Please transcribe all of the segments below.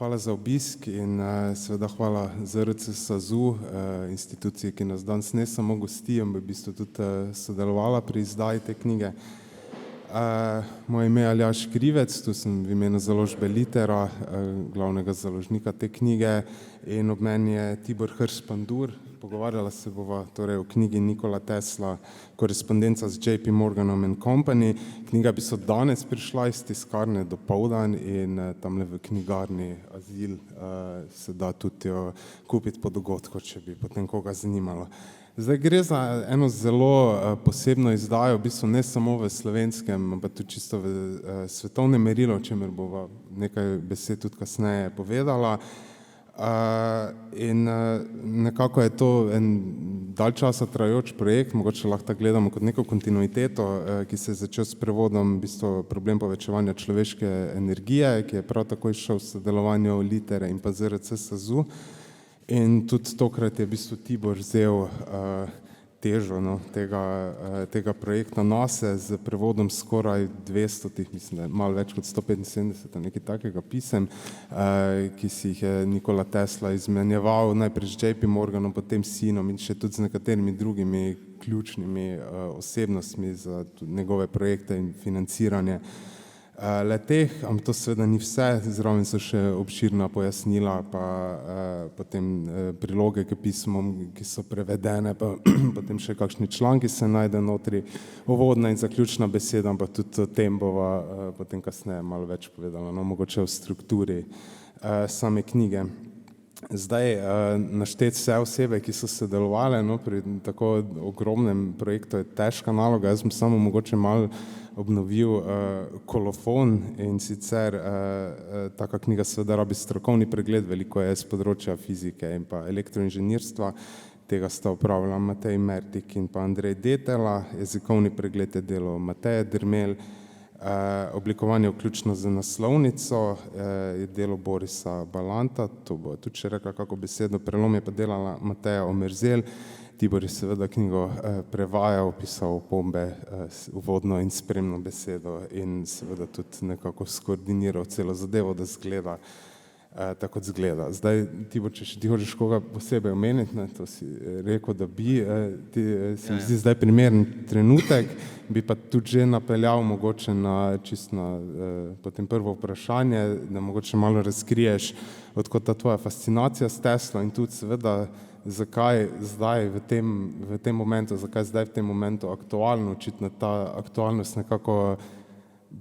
Hvala za obisk in seveda hvala ZRC SAZU, instituciji, ki nas danes ne samo gosti, ampak v bistvu tudi sodelovala pri izdaji te knjige. Moje ime je Aljaž Krivec, tu sem v imenu založbe Litera, glavnega založnika te knjige, in ob meni je Tibor Hrs Pandur. Pogovarjala se bova torej o knjigi Nikola Tesla, Korespondenca z J.P. Morganom and Company. Knjiga bi so danes prišla iz tiskarne dopoldan in tamle v knjigarni Azil se da tudi jo kupiti po dogodku, če bi potem koga zanimalo. Zdaj gre za eno zelo posebno izdajo, v bistvu ne samo v slovenskem, ampak tudi čisto v svetovnem merilu, o čemer bova nekaj besed tudi kasneje povedala. In nekako je to en dalj časa trajajoč projekt, mogoče lahko tako gledamo kot neko kontinuiteto, ki se je začel s prevodom v bistvu problem povečevanja človeške energije, ki je prav tako izšel v sodelovanju Litere in pa ZRC SAZU. In tudi tokrat je v bistvu Tibor vzel težo tega projekta nase z prevodom skoraj 200, mislim, da je malo več kot 175, nekaj takega pisem, ki si jih je Nikola Tesla izmenjeval najprej z J.P. Morganom, potem s sinom in še tudi z nekaterimi drugimi ključnimi osebnostmi za njegove projekte in financiranje le-teh, ampak to seveda ni vse, zraven so še obširna pojasnila, pa potem priloge k pismom, ki so prevedene, pa potem še kakšni članki se najde notri, uvodna in zaključna beseda, ampak tudi o tem bova potem kasneje malo več povedala, no, mogoče o strukturi same knjige. Zdaj našteti vse osebe, ki so sodelovale pri tako ogromnem projektu, je težka naloga. Jaz sem samo mogoče malo obnovil kolofon, in sicer taka knjiga seveda rabi strokovni pregled, veliko je z področja fizike in pa elektroinženirstva, tega sta opravila Matej Mertik in pa Andrej Detela, jezikovni pregled je delo Mateje Dermel, oblikovanje vključno z naslovnico je delo Borisa Balanta, to bo tudi še rekla kako besedo, prelom je pa delala Mateja Omerzel. Tibor je seveda knjigo prevajal, pisal opombe, uvodno in spremno besedo in seveda tudi nekako skoordiniral celo zadevo, da zgleda tako kot zgleda. Zdaj, Tibor, če še ti hočeš koga posebej omeniti, to si rekel, da bi, se mi zdi zdaj primeren trenutek, bi pa tudi že napeljal mogoče na čisto na potem prvo vprašanje, da mogoče malo razkriješ, odkot ta tvoja fascinacija s Teslo in tudi seveda, zakaj zdaj v tem momentu, zakaj zdaj v tem momentu aktualno, očitno ta aktualnost nekako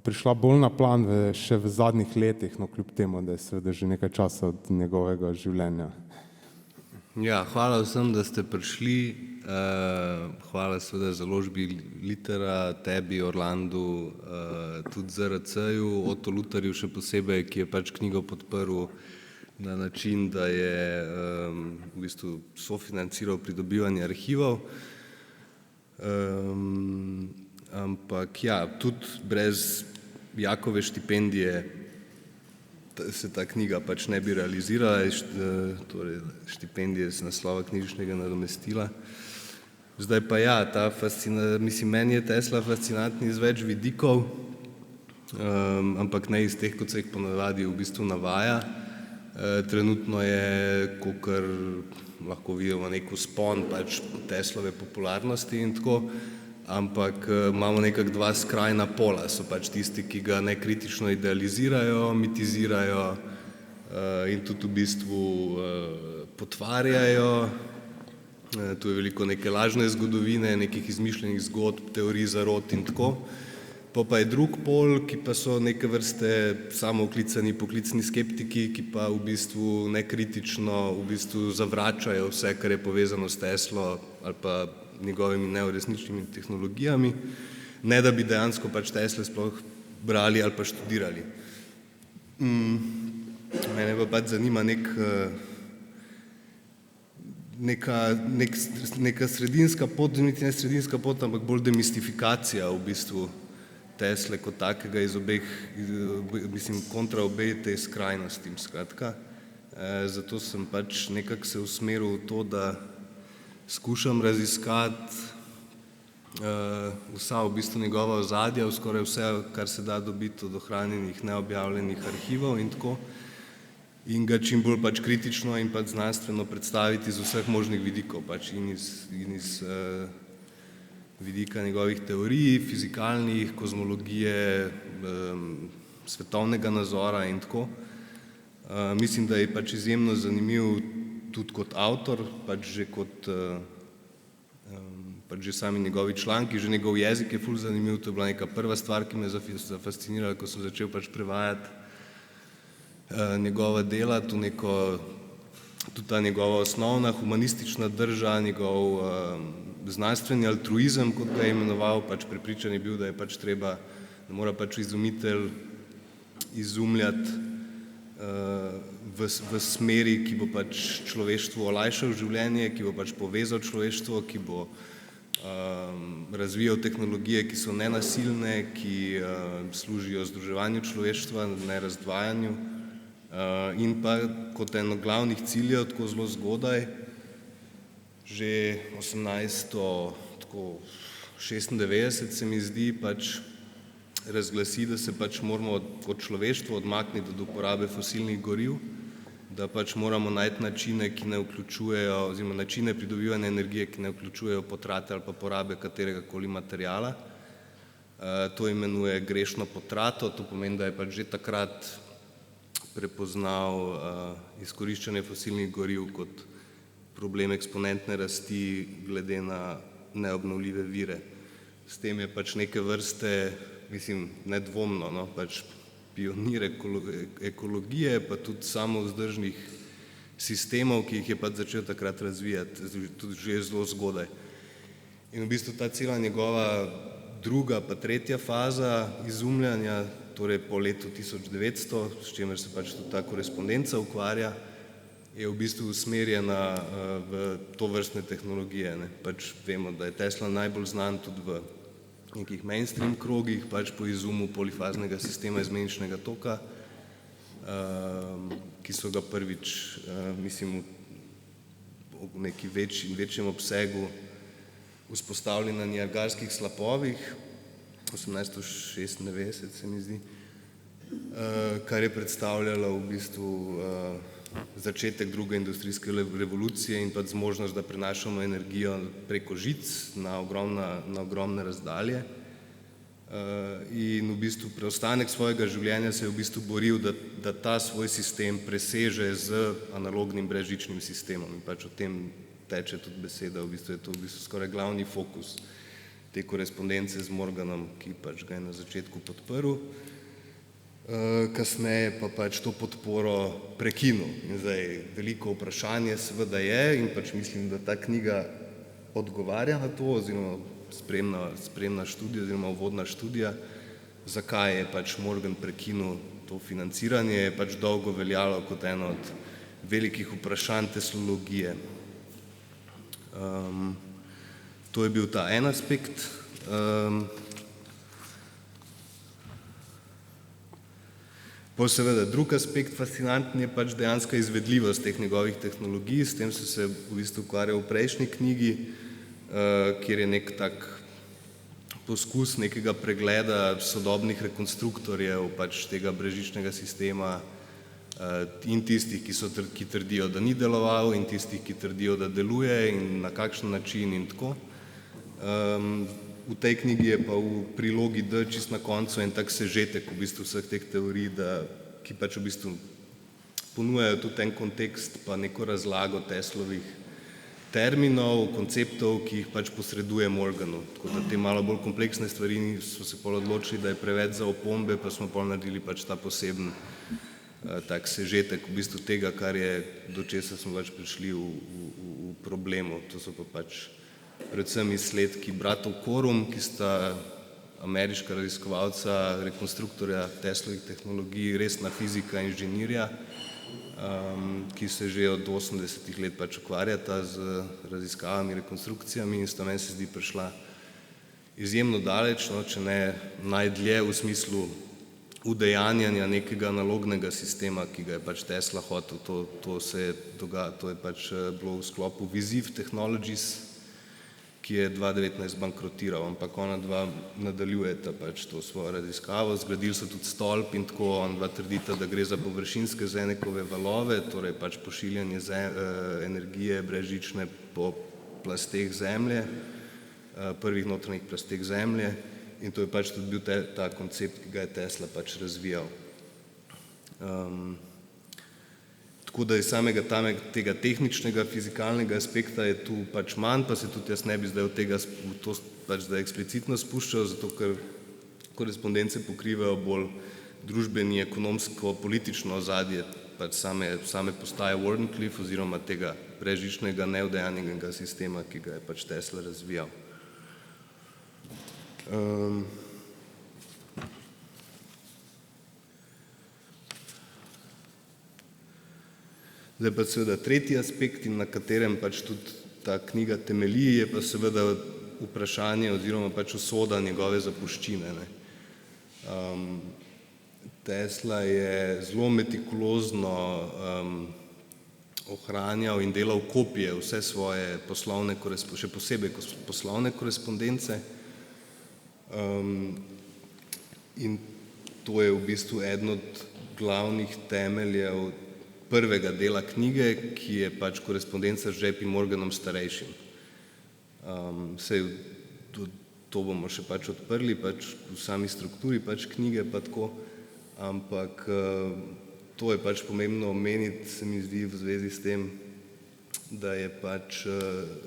prišla bolj na plan še v zadnjih letih, no kljub temu, da je seveda že nekaj časa od njegovega življenja. Ja, hvala vsem, da ste prišli, hvala seveda založbi Litera, tebi, Orlandu, tudi ZRC-ju, Oto Lutarju še posebej, ki je pač knjigo podprl na način, da je v bistvu sofinanciral pridobivanje arhivov. Ampak ja, tudi brez Jakove štipendije se ta knjiga pač ne bi realizirala, torej štipendije z naslova knjižnega nadomestila. Zdaj pa ja, mislim, meni je Tesla fascinantni iz več vidikov, ampak ne iz teh, kot se jih ponavadi v bistvu navaja. Trenutno je, kakor lahko vidimo, nek vzpon pač Teslove popularnosti in tako, ampak imamo nekako dva skrajna pola, so pač tisti, ki ga nekritično idealizirajo, mitizirajo in tudi v bistvu potvarjajo. Tu je veliko neke lažne zgodovine, nekih izmišljenih zgodb, teorij zarot in tako. Pa je drug pol, ki pa so neke vrste samooklicani poklicni skeptiki, ki pa v bistvu nekritično v bistvu zavračajo vse, kar je povezano s Teslo ali pa njegovimi neuresničenimi tehnologijami, ne da bi dejansko pač Tesle sploh brali ali pa študirali. Mene pa pač zanima neka sredinska pot, niti ne sredinska pot, ampak bolj demistifikacija v bistvu Tesle kot takega iz obeh, mislim, kontra obe tej skrajnosti, skratka. Zato sem pač nekako se usmeril v to, da skušam raziskati vsa v bistvu njegova ozadja, skoraj vse, kar se da dobiti od ohranjenih neobjavljenih arhivov in tako. in ga čim bolj pač kritično in pač znanstveno predstaviti iz vseh možnih vidikov, pač in iz vidika njegovih teorij, fizikalnih, kozmologije, svetovnega nazora in tako. Mislim, da je pač izjemno zanimiv tudi kot avtor, pač že kot pač že sami njegovi članki, že njegov jezik je ful zanimiv, to je bila neka prva stvar, ki me je zafascinirala, ko sem začel pač prevajati njegova dela, tudi ta njegova osnovna humanistična drža, njegov znanstveni altruizem, kot ga je imenoval, pač prepričan je bil, da je pač treba, da mora pač izumitelj izumljati v smeri, ki bo pač človeštvu olajšal življenje, ki bo pač povezal človeštvo, ki bo razvijal tehnologije, ki so nenasilne, ki služijo združevanju človeštva, ne razdvajanju. In pa kot eno glavnih ciljev, tako zelo zgodaj, že 1896 se mi zdi, pač razglasi, da se pač moramo kot človeštvo odmakniti od uporabe fosilnih goriv, da pač moramo najti načine, ki ne vključujejo, oziroma načine pridobivanja energije, ki ne vključujejo potrate ali pa porabe kateregakoli materiala. To imenuje grešno potrato, to pomeni, da je pač že takrat prepoznal izkoriščanje fosilnih goriv kot problem eksponentne rasti glede na neobnovljive vire. S tem je pač neke vrste, mislim, nedvomno, no, pač pionir ekologije, pa tudi samovzdržnih sistemov, ki jih je pač začel takrat razvijati, tudi že zelo zgodaj. In v bistvu ta cela njegova druga pa tretja faza izumljanja, torej po letu 1900, s čimer se pač tudi ta korespondenca ukvarja, je v bistvu usmerjena v tovrstne tehnologije, ne. Pač vemo, da je Tesla najbolj znan tudi v nekih mainstream krogih, pač po izumu polifaznega sistema izmeničnega toka, ki so ga prvič, mislim, v neki večjem obsegu vzpostavili na Niagarskih slapovih, 1896 se mi zdi, kar je predstavljalo v bistvu začetek druge industrijske revolucije in pa zmožnost, da prenašamo energijo preko žic na ogromne razdalje. In v bistvu preostanek svojega življenja se je v bistvu boril, da ta svoj sistem preseže z analognim brezžičnim sistemom. In pač o tem teče tudi beseda, v bistvu je to v bistvu skoraj glavni fokus te korespondence z Morganom, ki pač ga je na začetku podprl. Kasneje pa pač to podporo prekinil. In zdaj veliko vprašanje seveda je in pač mislim, da ta knjiga odgovarja na to, oziroma spremna študija oziroma uvodna študija, zakaj je pač Morgan prekinil to financiranje, je pač dolgo veljalo kot eno od velikih vprašanj teslologije. To je bil ta en aspekt. Pol seveda drug aspekt fascinanten je pač dejanska izvedljivost teh njegovih tehnologij, s tem so se v bistvu ukvarjal v prejšnji knjigi, kjer je nek tak poskus nekega pregleda sodobnih rekonstruktorjev pač tega brezžičnega sistema in tistih, ki trdijo, da ni deloval, in tistih, ki trdijo, da deluje in na kakšen način in tako. V tej knjigi je pa v prilogi D čisto na koncu en tak sežetek v bistvu vseh teh teorij, ki pač v bistvu ponujajo tudi en kontekst pa neko razlago Teslovih terminov, konceptov, ki jih pač posreduje Morganu. Tako da te malo bolj kompleksne stvari so se pol odločili, da je preveč za opombe, pa smo pol naredili pač ta poseben tak sežetek v bistvu tega, do česa smo pač prišli v problemu. To so pa pač predvsem izsledki bratov Corum, ki sta ameriška raziskovalca, rekonstruktorja Teslovih tehnologij, resna fizika, inženirja, ki se že od 80-ih let pač ukvarjata z raziskavami, rekonstrukcijami in sta meni se zdi prišla izjemno daleč, no, če ne najdlje v smislu udejanjanja nekega analognega sistema, ki ga je pač Tesla hotel. To je pač bilo v sklopu Visive Technologies, ki je 2019 bankrotiral, ampak ona dva nadaljujeta pač to svojo raziskavo. Zgradili so tudi stolp in tako, ona dva trdita, da gre za površinske Zenekove valove, torej pač pošiljanje energije brezžične po plasteh zemlje, prvih notranjih plasteh zemlje, in to je pač tudi bil ta koncept, ki ga je Tesla pač razvijal. Tako da iz samega tega tehničnega, fizikalnega aspekta je tu pač manj, pa se tudi jaz ne bi zdaj od tega to pač zdaj eksplicitno spuščal, zato ker korespondence pokrivajo bolj družbeni, ekonomsko, politično ozadje pač same postaje Wardenclyffe oziroma tega brezžičnega neodejanjenega sistema, ki ga je pač Tesla razvijal. Zdaj pa seveda tretji aspekt, in na katerem pač tudi ta knjiga temelji, je pa seveda vprašanje oziroma pač usoda njegove zapuščine. Tesla je zelo metikulozno ohranjal in delal kopije vse svoje poslovne, še posebej poslovne korespondence, in to je v bistvu eden od glavnih temeljev prvega dela knjige, ki je pač korespondenca z JP Morganom starejšim. Saj to bomo še pač odprli, pač v sami strukturi pač knjige pa tako, ampak to je pač pomembno omeniti, se mi zdi, v zvezi s tem, da je pač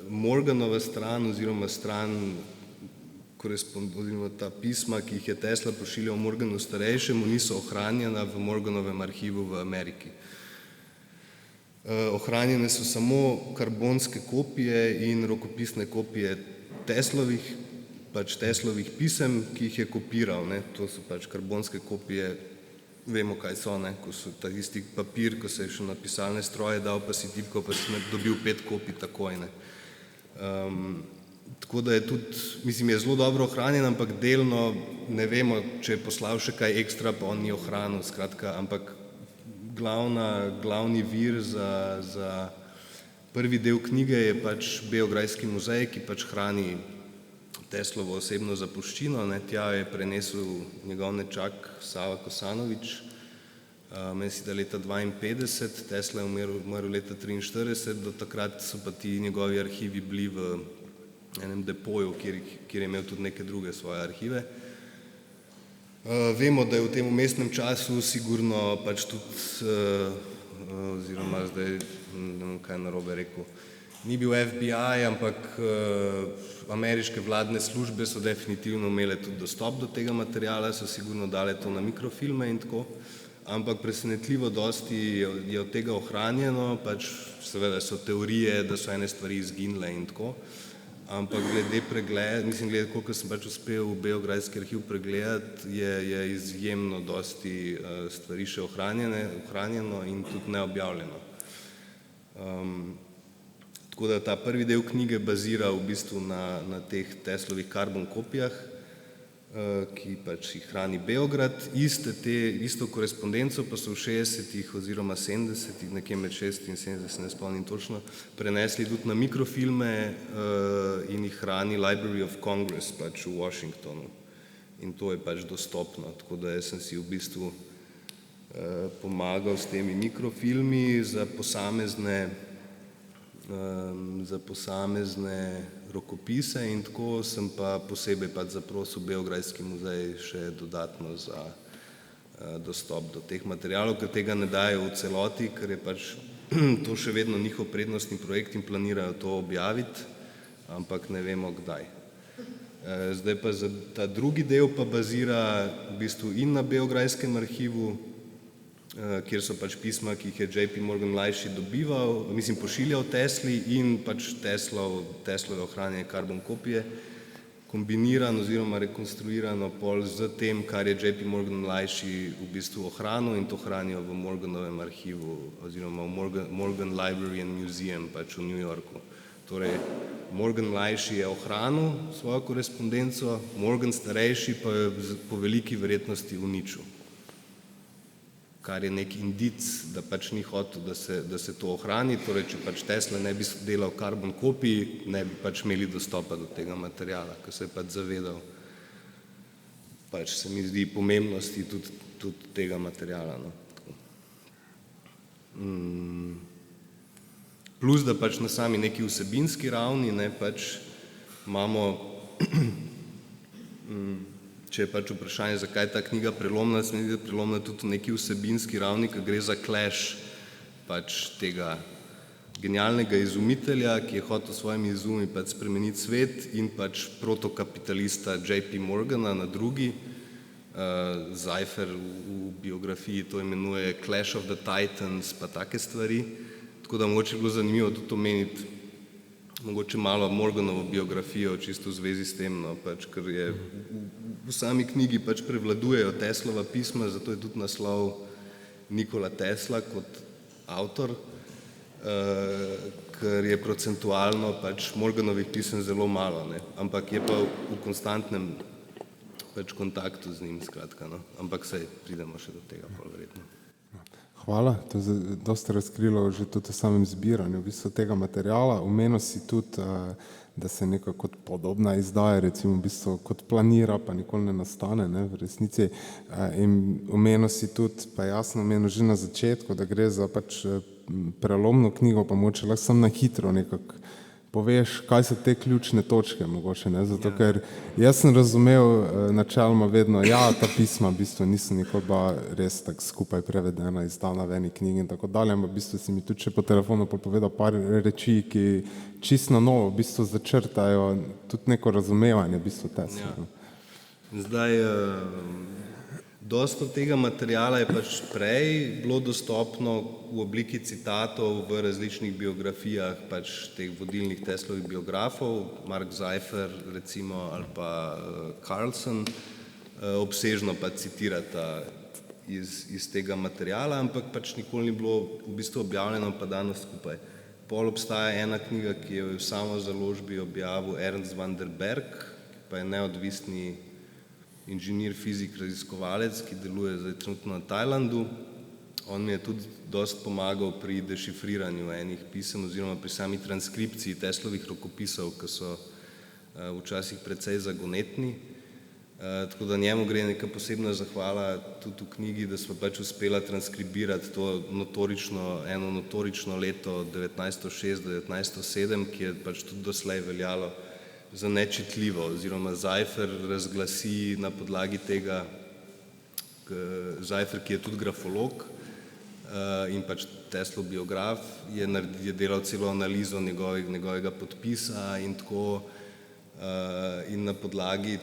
Morganova stran oziroma stran oziroma ta pisma, ki jih je Tesla pošiljal Morganu starejšemu, niso ohranjena v Morganovem arhivu v Ameriki. Ohranjene so samo karbonske kopije in rokopisne kopije Teslovih pisem, ki jih je kopiral. To so pač karbonske kopije, vemo, kaj so, ko so ta isti papir, ko se je še na pisalne stroje dal, pa si tipkal, pa si dobil 5 kopij takoj. Tako da je tudi, mislim, je zelo dobro ohranjen, ampak delno ne vemo, če je poslal še kaj ekstra, pa on ni ohranil, skratka, ampak glavni vir za prvi del knjige je pač Beograjski muzej, ki pač hrani Teslovo osebno zapuščino. Tja je prenesel njegov nečak Sava Kosanovič, mislim, da leta 1952, Tesla je umrl leta 1943, do takrat so pa ti njegovi arhivi bili v enem depoju, kjer je imel tudi neke druge svoje arhive. Vemo, da je v tem vmesnem času sigurno pač tudi, oziroma zdaj ne bom kaj narobe rekel, ni bil FBI, ampak ameriške vladne službe so definitivno imele tudi dostop do tega materiala, so sigurno dale to na mikrofilme in tako, ampak presenetljivo dosti je od tega ohranjeno, pač seveda so teorije, da so ene stvari izginile in tako, ampak glede koliko sem pač uspel v Beograjski arhiv pregledati, je izjemno dosti stvari še ohranjeno in tudi neobjavljeno. Tako da ta prvi del knjige bazira v bistvu na teh Teslovih karbon kopijah, ki pač jih hrani Beograd. Isto korespondenco pa so v 60-ih oziroma 70-ih, nekje med 60 in 70, se ne spomnim točno, prenesli tudi na mikrofilme in jih hrani Library of Congress pač v Washingtonu. In to je pač dostopno, tako da jaz sem si v bistvu pomagal s temi mikrofilmi za posamezne rokopise in tako sem pa posebej pač zaprosil Beograjski muzej še dodatno za dostop do teh materialov, ker tega ne dajo v celoti, ker je pač to še vedno njihov prednostni projekt in planirajo to objaviti, ampak ne vemo kdaj. Zdaj pa za ta drugi del pa bazira v bistvu in na Beograjskem arhivu, kjer so pač pisma, ki jih je JP Morgan mlajši pošiljal Tesli, in pač Teslove ohranjene karbon kopije, kombinirano oziroma rekonstruirano pol z tem, kar je JP Morgan mlajši v bistvu ohranil, in to hranijo v Morganovem arhivu oziroma v Morgan Library and Museum pač v New Yorku. Torej, Morgan mlajši je ohranil svojo korespondenco, Morgan starejši pa jo po veliki verjetnosti uničil. kar je nek indic, da pač ni hotel, da se to ohrani. Torej, če pač Tesla ne bi delal karbon kopij, ne bi pač imeli dostopa do tega materiala, ker se je pač zavedal, pač se mi zdi pomembnosti tudi tega materiala. No. Plus, da pač na sami neki vsebinski ravni, ne, pač imamo, če je pač vprašanje, zakaj je ta knjiga prelomna, se mi zdi, da je prelomna tudi v neki vsebinski ravni, ker gre za clash pač tega genialnega izumitelja, ki je hotel s svojimi izumi pač spremeniti svet, in pač protokapitalista J.P. Morgana na drugi. Zeifer v biografiji to imenuje Clash of the Titans, pa take stvari. Tako da mogoče je bilo zanimivo tudi omeniti mogoče malo Morganovo biografijo čisto v zvezi s tem, no, pač, ker je v sami knjigi pač prevladujejo Teslova pisma, zato je tudi naslov Nikola Tesla kot avtor, ker je procentualno pač Morganovih pisem zelo malo, ne, ampak je pa v konstantnem pač kontaktu z njim, skratka, no, ampak saj pridemo še do tega pol verjetno. Hvala, to je dosti razkrilo že tudi o samem zbiranju v bistvu tega materiala. Omenil si tudi, da se neka kot podobna izdaja, recimo v bistvu kot planira, pa nikoli ne nastane, ne, v resnici. In omenil si tudi, pa jasno omenil že na začetku, da gre za pač prelomno knjigo, pa mogoče lahko samo na hitro nekako poveš, kaj so te ključne točke mogoče, ne, zato ker jaz sem razumel načeloma vedno, ja, ta pisma v bistvu niso nikoli bila res tako skupaj prevedena, izdana v eni knjigi in tako dalje, ampak v bistvu si mi tudi še po telefonu povedal par reči, ki čisto novo v bistvu začrtajo tudi neko razumevanje v bistvu Tesla. Zdaj, dosto tega materiala je pač prej bilo dostopno v obliki citatov v različnih biografijah pač teh vodilnih Teslovih biografov, Mark Zeifer recimo ali pa Carlson, obsežno pa citirata iz tega materiala, ampak pač nikoli ni bilo v bistvu objavljeno pa dano skupaj. Pol obstaja ena knjiga, ki jo je v samozaložbi objavil Ernst van der Berg, pa je neodvisni inženir, fizik, raziskovalec, ki deluje zdaj trenutno na Tajlandu. On mi je tudi dosti pomagal pri dešifriranju enih pisem oziroma pri sami transkripciji Teslovih rokopisov, ki so včasih precej zagonetni. Tako da njemu gre neka posebna zahvala tudi v knjigi, da smo pač uspela transkribirati to eno notorično leto 1906-1907, ki je pač tudi doslej veljalo za nečitljivo, oziroma Zeifer razglasi na podlagi tega, Zeifer, ki je tudi grafolog in pač Teslov biograf, je delal celo analizo njegovega podpisa in tako, in na podlagi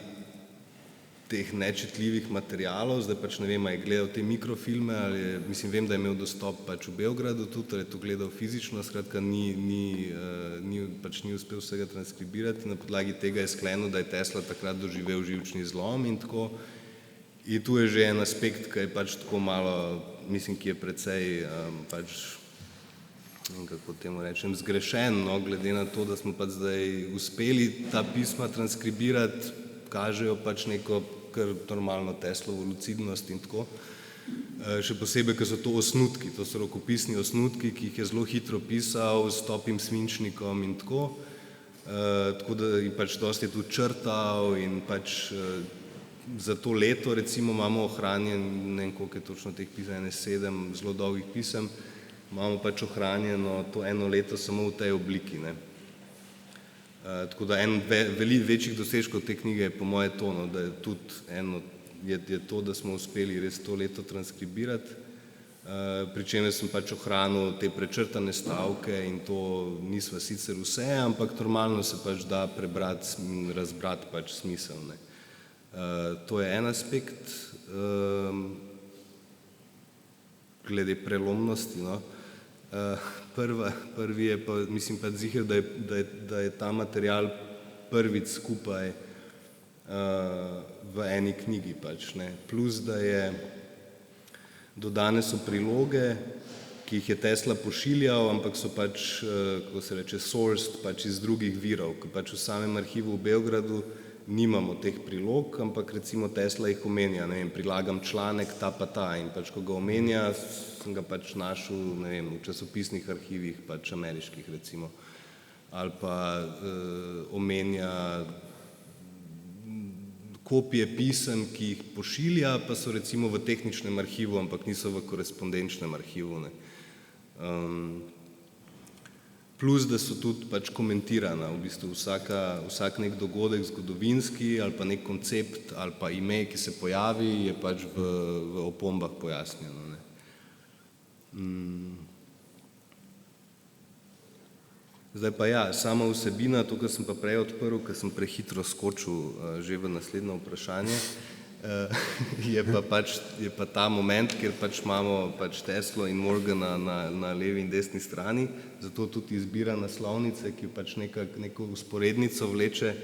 teh nečitljivih materialov, zdaj pač ne vem, a je gledal te mikrofilme ali mislim, vem, da je imel dostop pač v Beogradu tudi, ali je to gledal fizično, skratka ni uspel vsega transkribirati, na podlagi tega je sklenil, da je Tesla takrat doživel živčni zlom in tako. In tu je že en aspekt, ki je pač tako malo, mislim, ki je precej pač, kako temu rečem, zgrešen, no, glede na to, da smo pač zdaj uspeli ta pisma transkribirati, kažejo pač neko kar normalno Teslovo lucidnost in tako. Še posebej, ker so to osnutki, to so rokopisni osnutki, ki jih je zelo hitro pisal s topim svinčnikom in tako. Tako da je pač dosti je tudi črtal in pač za to leto recimo imamo ohranjen, ne vem koliko je točno teh pisem, 7 zelo dolgih pisem, imamo pač ohranjeno to eno leto samo v tej obliki, ne. Tako da en večjih dosežkov te knjige je po moje to, no, da je tudi eno, je to, da smo uspeli res to leto transkribirati, pri čemer sem pač ohranil te prečrtane stavke in to nisva sicer vse, ampak normalno se pač da prebrati in razbrati pač smisel, ne. To je en aspekt glede prelomnosti, no. Prvi je pa, mislim pa ziher, da je ta material prvič skupaj v eni knjigi pač, ne. Plus, da je dodane so priloge, ki jih je Tesla pošiljal, ampak so pač, kako se reče, sourced pač iz drugih virov, ker pač v samem arhivu v Beogradu nimamo teh prilog, ampak recimo Tesla jih omenja, ne vem, prilagam članek ta pa ta in pač ko ga omenja, sem ga pač našel, ne vem, v časopisnih arhivih, pač ameriških recimo, ali pa omenja kopije pisem, ki jih pošilja, pa so recimo v tehničnem arhivu, ampak niso v korespondenčnem arhivu, ne. Plus, da so tudi pač komentirana, v bistvu vsak nek dogodek zgodovinski ali pa nek koncept ali pa ime, ki se pojavi, je pač v opombah pojasnjeno, ne. Zdaj pa ja, sama vsebina, to, kar sem pa prej odprl, ker sem prehitro skočil že v naslednje vprašanje, je pa ta moment, kjer pač imamo pač Teslo in Morgana na levi in desni strani, zato tudi izbira naslovnice, ki pač neko vzporednico vleče.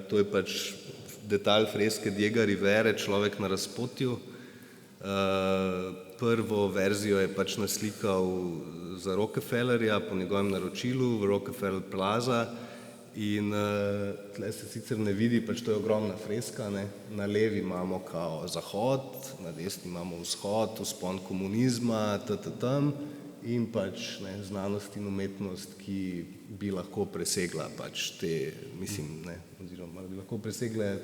To je pač detalj freske Diega Rivere, Človek na razpotju. Prvo verzijo je pač naslikal za Rockefellerja po njegovem naročilu v Rockefeller Plaza in tle se sicer ne vidi, pač to je ogromna freska, ne. Na levi imamo kao zahod, na desni imamo vzhod, vzpon komunizma, tam in pač ne, znanost in umetnost, ki bi lahko presegla pač te, mislim, ne, oziroma bi lahko presegle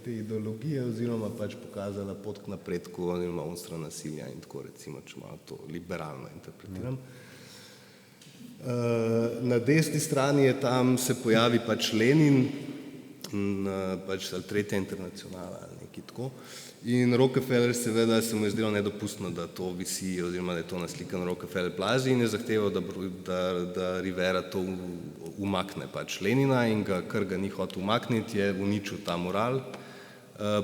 te ideologije oziroma pač pokazala pot k napredku oziroma onstran nasilja in tako recimo, če malo to liberalno interpretiram. Na desni strani je tam, se pojavi pač Lenin in pač Tretja internacionala ali nekaj tako. In Rockefeller seveda se mu je zdelo nedopustno, da to visi oziroma da je to naslikano v Rockefeller Plazi in je zahteval, da Rivera to umakne pač Lenina in ker ga ni hotel umakniti, je uničil ta mural.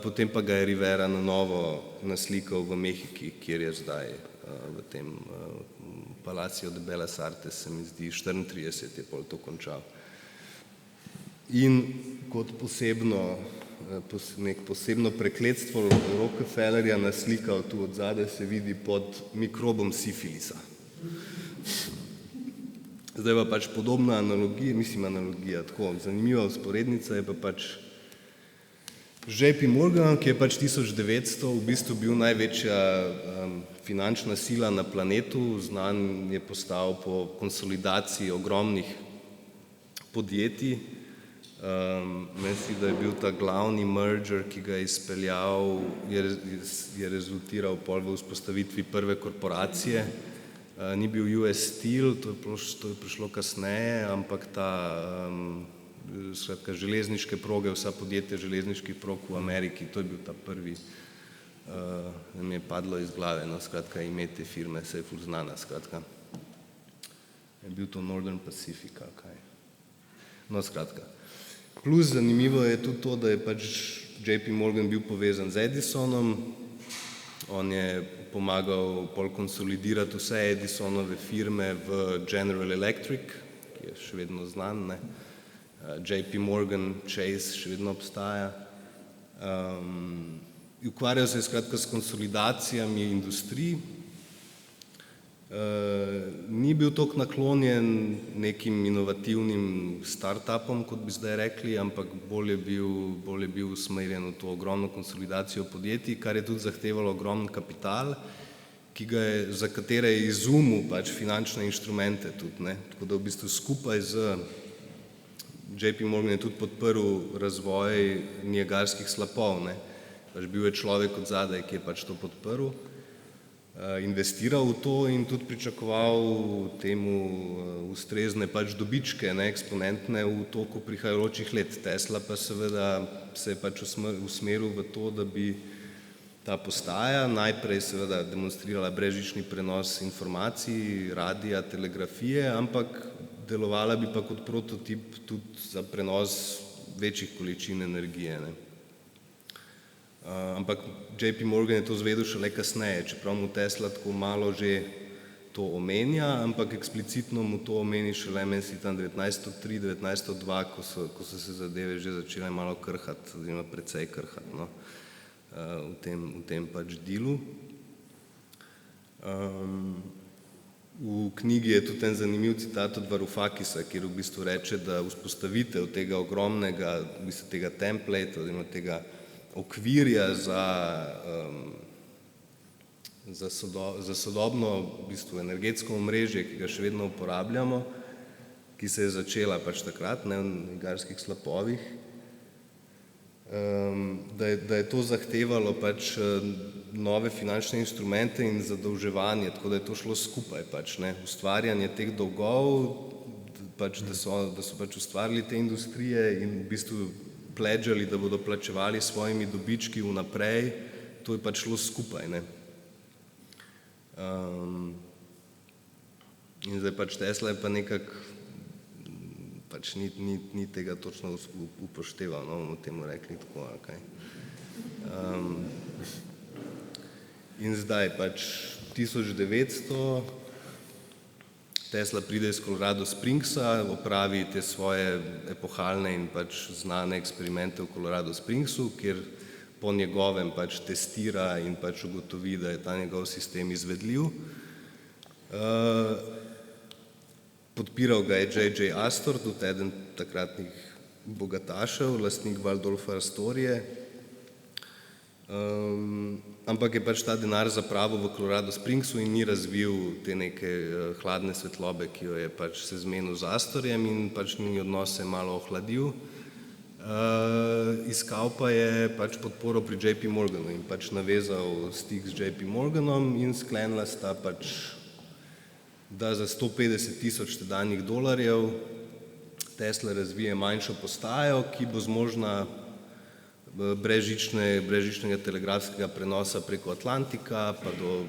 Potem pa ga je Rivera na novo naslikal v Mehiki, kjer je zdaj v tem Palacio de Bellas Artes, se mi zdi, 34 je pol to končal. In kot posebno prekletstvo Rockefellerja naslikal tu od zadaj, se vidi pod mikrobom sifilisa. Zdaj pa pač podobna analogija, tako zanimiva vzporednica je pa pač JP Morgan, ki je pač 1900 v bistvu bil največja finančna sila na planetu, znan je postal po konsolidaciji ogromnih podjetij. Mislim, da je bil ta glavni merger, ki ga je izpeljal, je rezultiral pol v vzpostavitvi prve korporacije. Ni bil US Steel, to je prišlo kasneje, ampak skratka, železniške proge, vsa podjetja železniških prog v Ameriki, to je bil ta prvi, mi je padlo iz glave, no, skratka, ime te firme, saj je ful znana, skratka. Je bil to Northern Pacific, ali kaj. No, skratka. Plus zanimivo je tudi to, da je pač JP Morgan bil povezan z Edisonom, on je pomagal pol konsolidirati vse Edisonove firme v General Electric, ki je še vedno znan, ne. JP Morgan Chase še vedno obstaja. Ukvarjal se je skratka s konsolidacijami industrij. Ni bil toliko naklonjen nekim inovativnim startupom, kot bi zdaj rekli, ampak bolj je bil usmerjen v to ogromno konsolidacijo podjetij, kar je tudi zahtevalo ogromen kapital, za katere je izumil pač finančne inštrumente tudi, ne. Tako da v bistvu skupaj z JP Morgan je tudi podprl razvoj Niagarskih slapov, ne. Pač bil je človek od zadaj, ki je pač to podprl, investiral v to in tudi pričakoval temu ustrezne pač dobičke, ne, eksponentne v toku prihajajočih let. Tesla pa seveda se je pač usmeril v to, da bi ta postaja najprej seveda demonstrirala brezžični prenos informacij, radia, telegrafije, ampak delovala bi pa kot prototip tudi za prenos večjih količin energije, ne. Ampak JP Morgan je to izvedel šele kasneje, čeprav mu Tesla tako malo že to omenja, ampak eksplicitno mu to omeni šele, meni se zdi tam 1903, 1902, ko so se zadeve že začele malo krhati, oziroma precej krhati, no, v tem pač dealu. V knjigi je tudi en zanimiv citat od Varoufakisa, kjer v bistvu reče, da vzpostavitev tega ogromnega, v bistvu tega template oziroma tega okvirja za sodobno v bistvu energetsko omrežje, ki ga še vedno uporabljamo, ki se je začela pač takrat, ne, v Niagarskih slapovih, da je to zahtevalo pač nove finančne instrumente in zadolževanje, tako da je to šlo skupaj pač, ne, ustvarjanje teh dolgov, pač, da so pač ustvarili te industrije in v bistvu pledžali, da bodo plačevali s svojimi dobički vnaprej, to je pač šlo skupaj, ne. In zdaj pač Tesla je pa nekako pač ni tega točno upošteval, no, bomo temu rekli tako, ali kaj. In zdaj pač 1900 Tesla pride iz Colorado Springsa, opravi te svoje epohalne in pač znane eksperimente v Colorado Springsu, kjer po njegovem pač testira in pač ugotovi, da je ta njegov sistem izvedljiv. Podpiral ga je J.J. Astor, tudi eden takratnih bogatašev, lastnik Waldorfa Astorije. Ampak je pač ta denar zapravil v Colorado Springsu in ni razvil te neke hladne svetlobe, ki jo je pač se zmenil z Astorjem in pač njuni odnos se je malo ohladil. Iskal pa je pač podporo pri J.P. Morganu in pač navezal stik z J.P. Morganom in sklenila sta pač, da za 150,000 tedanjih dolarjev Tesla razvije manjšo postajo, ki bo zmožna brezžičnega telegrafskega prenosa preko Atlantika pa do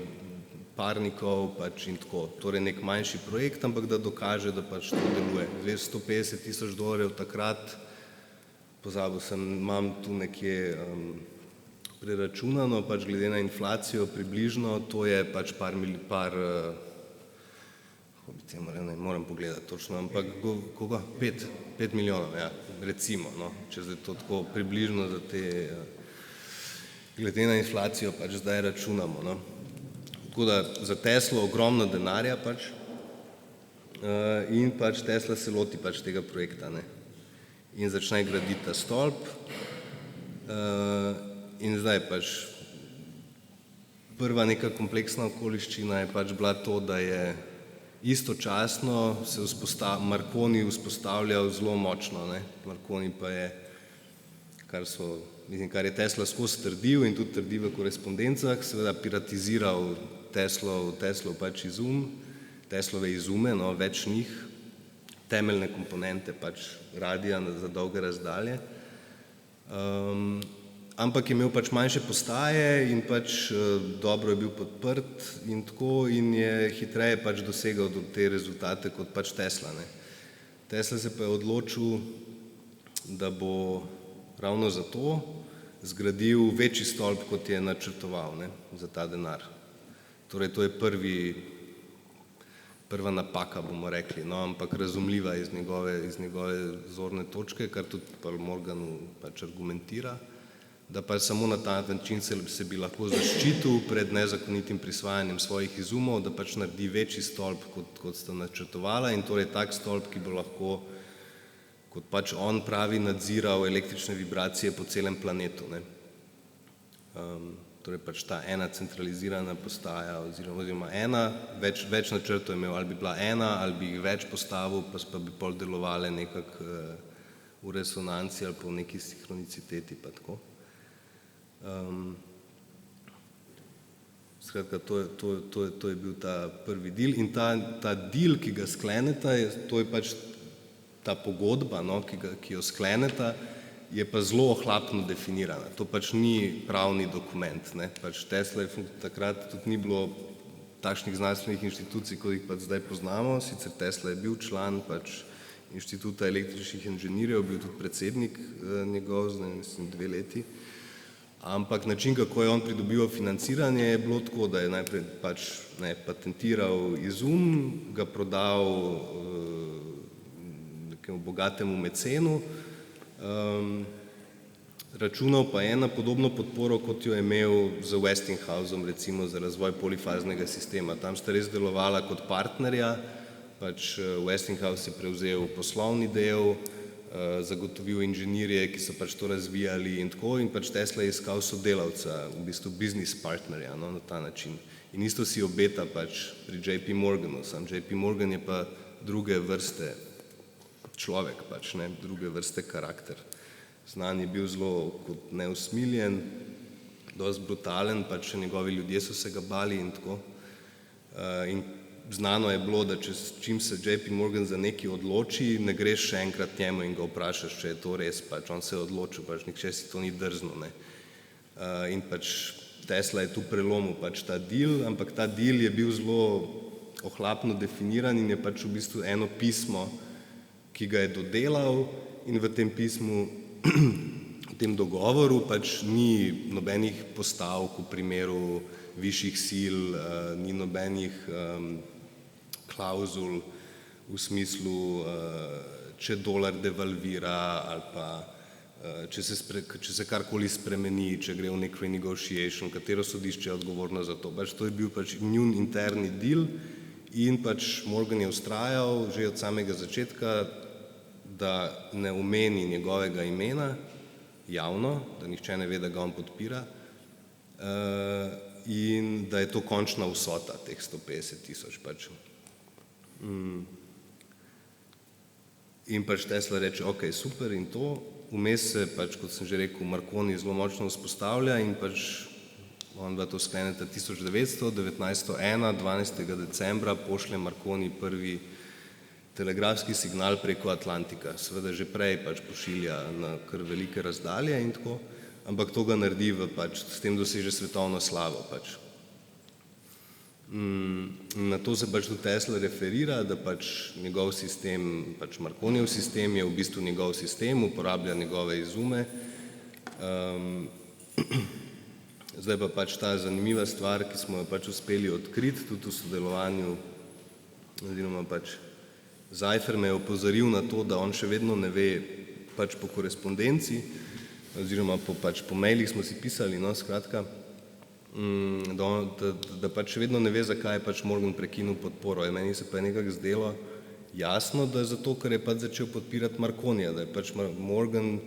parnikov pač in tako. Torej nek manjši projekt, ampak da dokaže, da pač to deluje. 150,000 dolarjev takrat, pozabil sem, imam tu nekje preračunano, pač glede na inflacijo približno, to je pač ne moram pogledati točno, ampak koga? 5 milijonov, ja, recimo, no, če zdaj to tako približno za te, glede na inflacijo pač zdaj računamo, no. Tako da za Teslo ogromno denarja pač in pač Tesla se loti pač tega projekta, ne. In začne graditi ta stolp in zdaj pač prva neka kompleksna okoliščina je pač bila to, da je istočasno se Marconi vzpostavljal zelo močno, ne. Marconi pa je, kar je Tesla skozi trdil in tudi trdi v korespondencah, seveda piratiziral Teslov pač izum, Teslove izume, no, več njih, temeljne komponente pač radija za dolge razdalje. Ampak je imel pač manjše postaje in pač dobro je bil podprt in tako in je hitreje pač dosegal te rezultate kot pač Tesla, ne. Tesla se pa je odločil, da bo ravno zato zgradil večji stolp, kot je načrtoval, ne, za ta denar. Torej to je prva napaka, bomo rekli, no, ampak razumljiva iz njegove zorne točke, kar tudi Paul Morgan pač argumentira, da pa samo na ta način se bi lahko zaščitil pred nezakonitim prisvajanjem svojih izumov, da pač naredi večji stolp, kot sta načrtovala in torej tak stolp, ki bo lahko, kot pač on pravi, nadziral električne vibracije po celem planetu, ne. Torej pač ta ena centralizirana postaja oziroma ena, več načrtov je imel, ali bi bila ena, ali bi jih več postavil, pa bi pol delovale nekako v resonanci ali pa v neki sinhroniciteti pa tako. Skratka, to je bil ta prvi deal in ta deal, ki ga skleneta, to je pač ta pogodba, no, ki jo skleneta, je pa zelo ohlapno definirana. To pač ni pravni dokument, ne. Pač Tesla takrat tudi ni bilo takšnih znanstvenih inštitucij, kot jih pač zdaj poznamo, sicer Tesla je bil član pač Inštituta električnih inženirjev, bil tudi predsednik njegov, mislim 2 leti. Ampak način, kako je on pridobival financiranje, je bilo tako, da je najprej pač patentiral izum, ga prodal nekemu bogatemu mecenu računal pa je na podobno podporo, kot jo je imel z Westinghouseom, recimo za razvoj polifaznega sistema. Tam sta res delovala kot partnerja, pač Westinghouse je prevzel poslovni del, zagotovil inženirje, ki so pač to razvijali in tako, in pač Tesla je iskal sodelavca, v bistvu business partnerja, no, na ta način. In isto si obeta pač pri JP Morganu, sam JP Morgan je pa druge vrste človek, pač, ne, druge vrste karakter. Znan je bil zelo kot neusmiljen, dosti brutalen, pač njegovi ljudje so se ga bali in tako. In znano je bilo, da čim se JP Morgan za nekaj odloči, ne greš še enkrat njemu in ga vprašaš, če je to res, pač on se je odločil, pač nihče si to ni drznil, ne. In pač Tesla je tu prelomil pač ta deal, ampak ta deal je bil zelo ohlapno definiran in je pač v bistvu eno pismo, ki ga je dodelal, in v tem pismu, v tem dogovoru pač ni nobenih postavk v primeru višjih sil, ni nobenih klauzul v smislu, če dolar devalvira ali pa če se karkoli spremeni, če gre v nek renegotiation, katero sodišče je odgovorno za to. Pač to je bil pač njun interni deal in pač Morgan je vztrajal že od samega začetka, da ne omeni njegovega imena javno, da nihče ne ve, da ga on podpira, in da je to končna vsota teh 150.000 pač. In pač Tesla reče, ok, super in to, vmes se pač, kot sem že rekel, Marconi zelo močno vzpostavlja in pač onadva to skleneta 1900, 1901, 12. decembra pošlje Marconi prvi telegrafski signal preko Atlantika. Seveda že prej pač pošilja na kar velike razdalje in tako, ampak to ga naredi pač, s tem doseže svetovno slavo pač. Na to se pač tudi Tesla referira, da pač njegov sistem, pač Marconijev sistem je v bistvu njegov sistem, uporablja njegove izume. Zdaj pa pač ta zanimiva stvar, ki smo jo pač uspeli odkriti, tudi v sodelovanju, oziroma pač Zajfer me je opozoril na to, da on še vedno ne ve, pač po korespondenci, oziroma po mailih smo si pisali, no, skratka, da pač še vedno ne ve, zakaj je pač Morgan prekinil podporo. Meni se pa je nekako zdelo jasno, da je zato, ker je pač začel podpirati Marconija, da je pač Morgan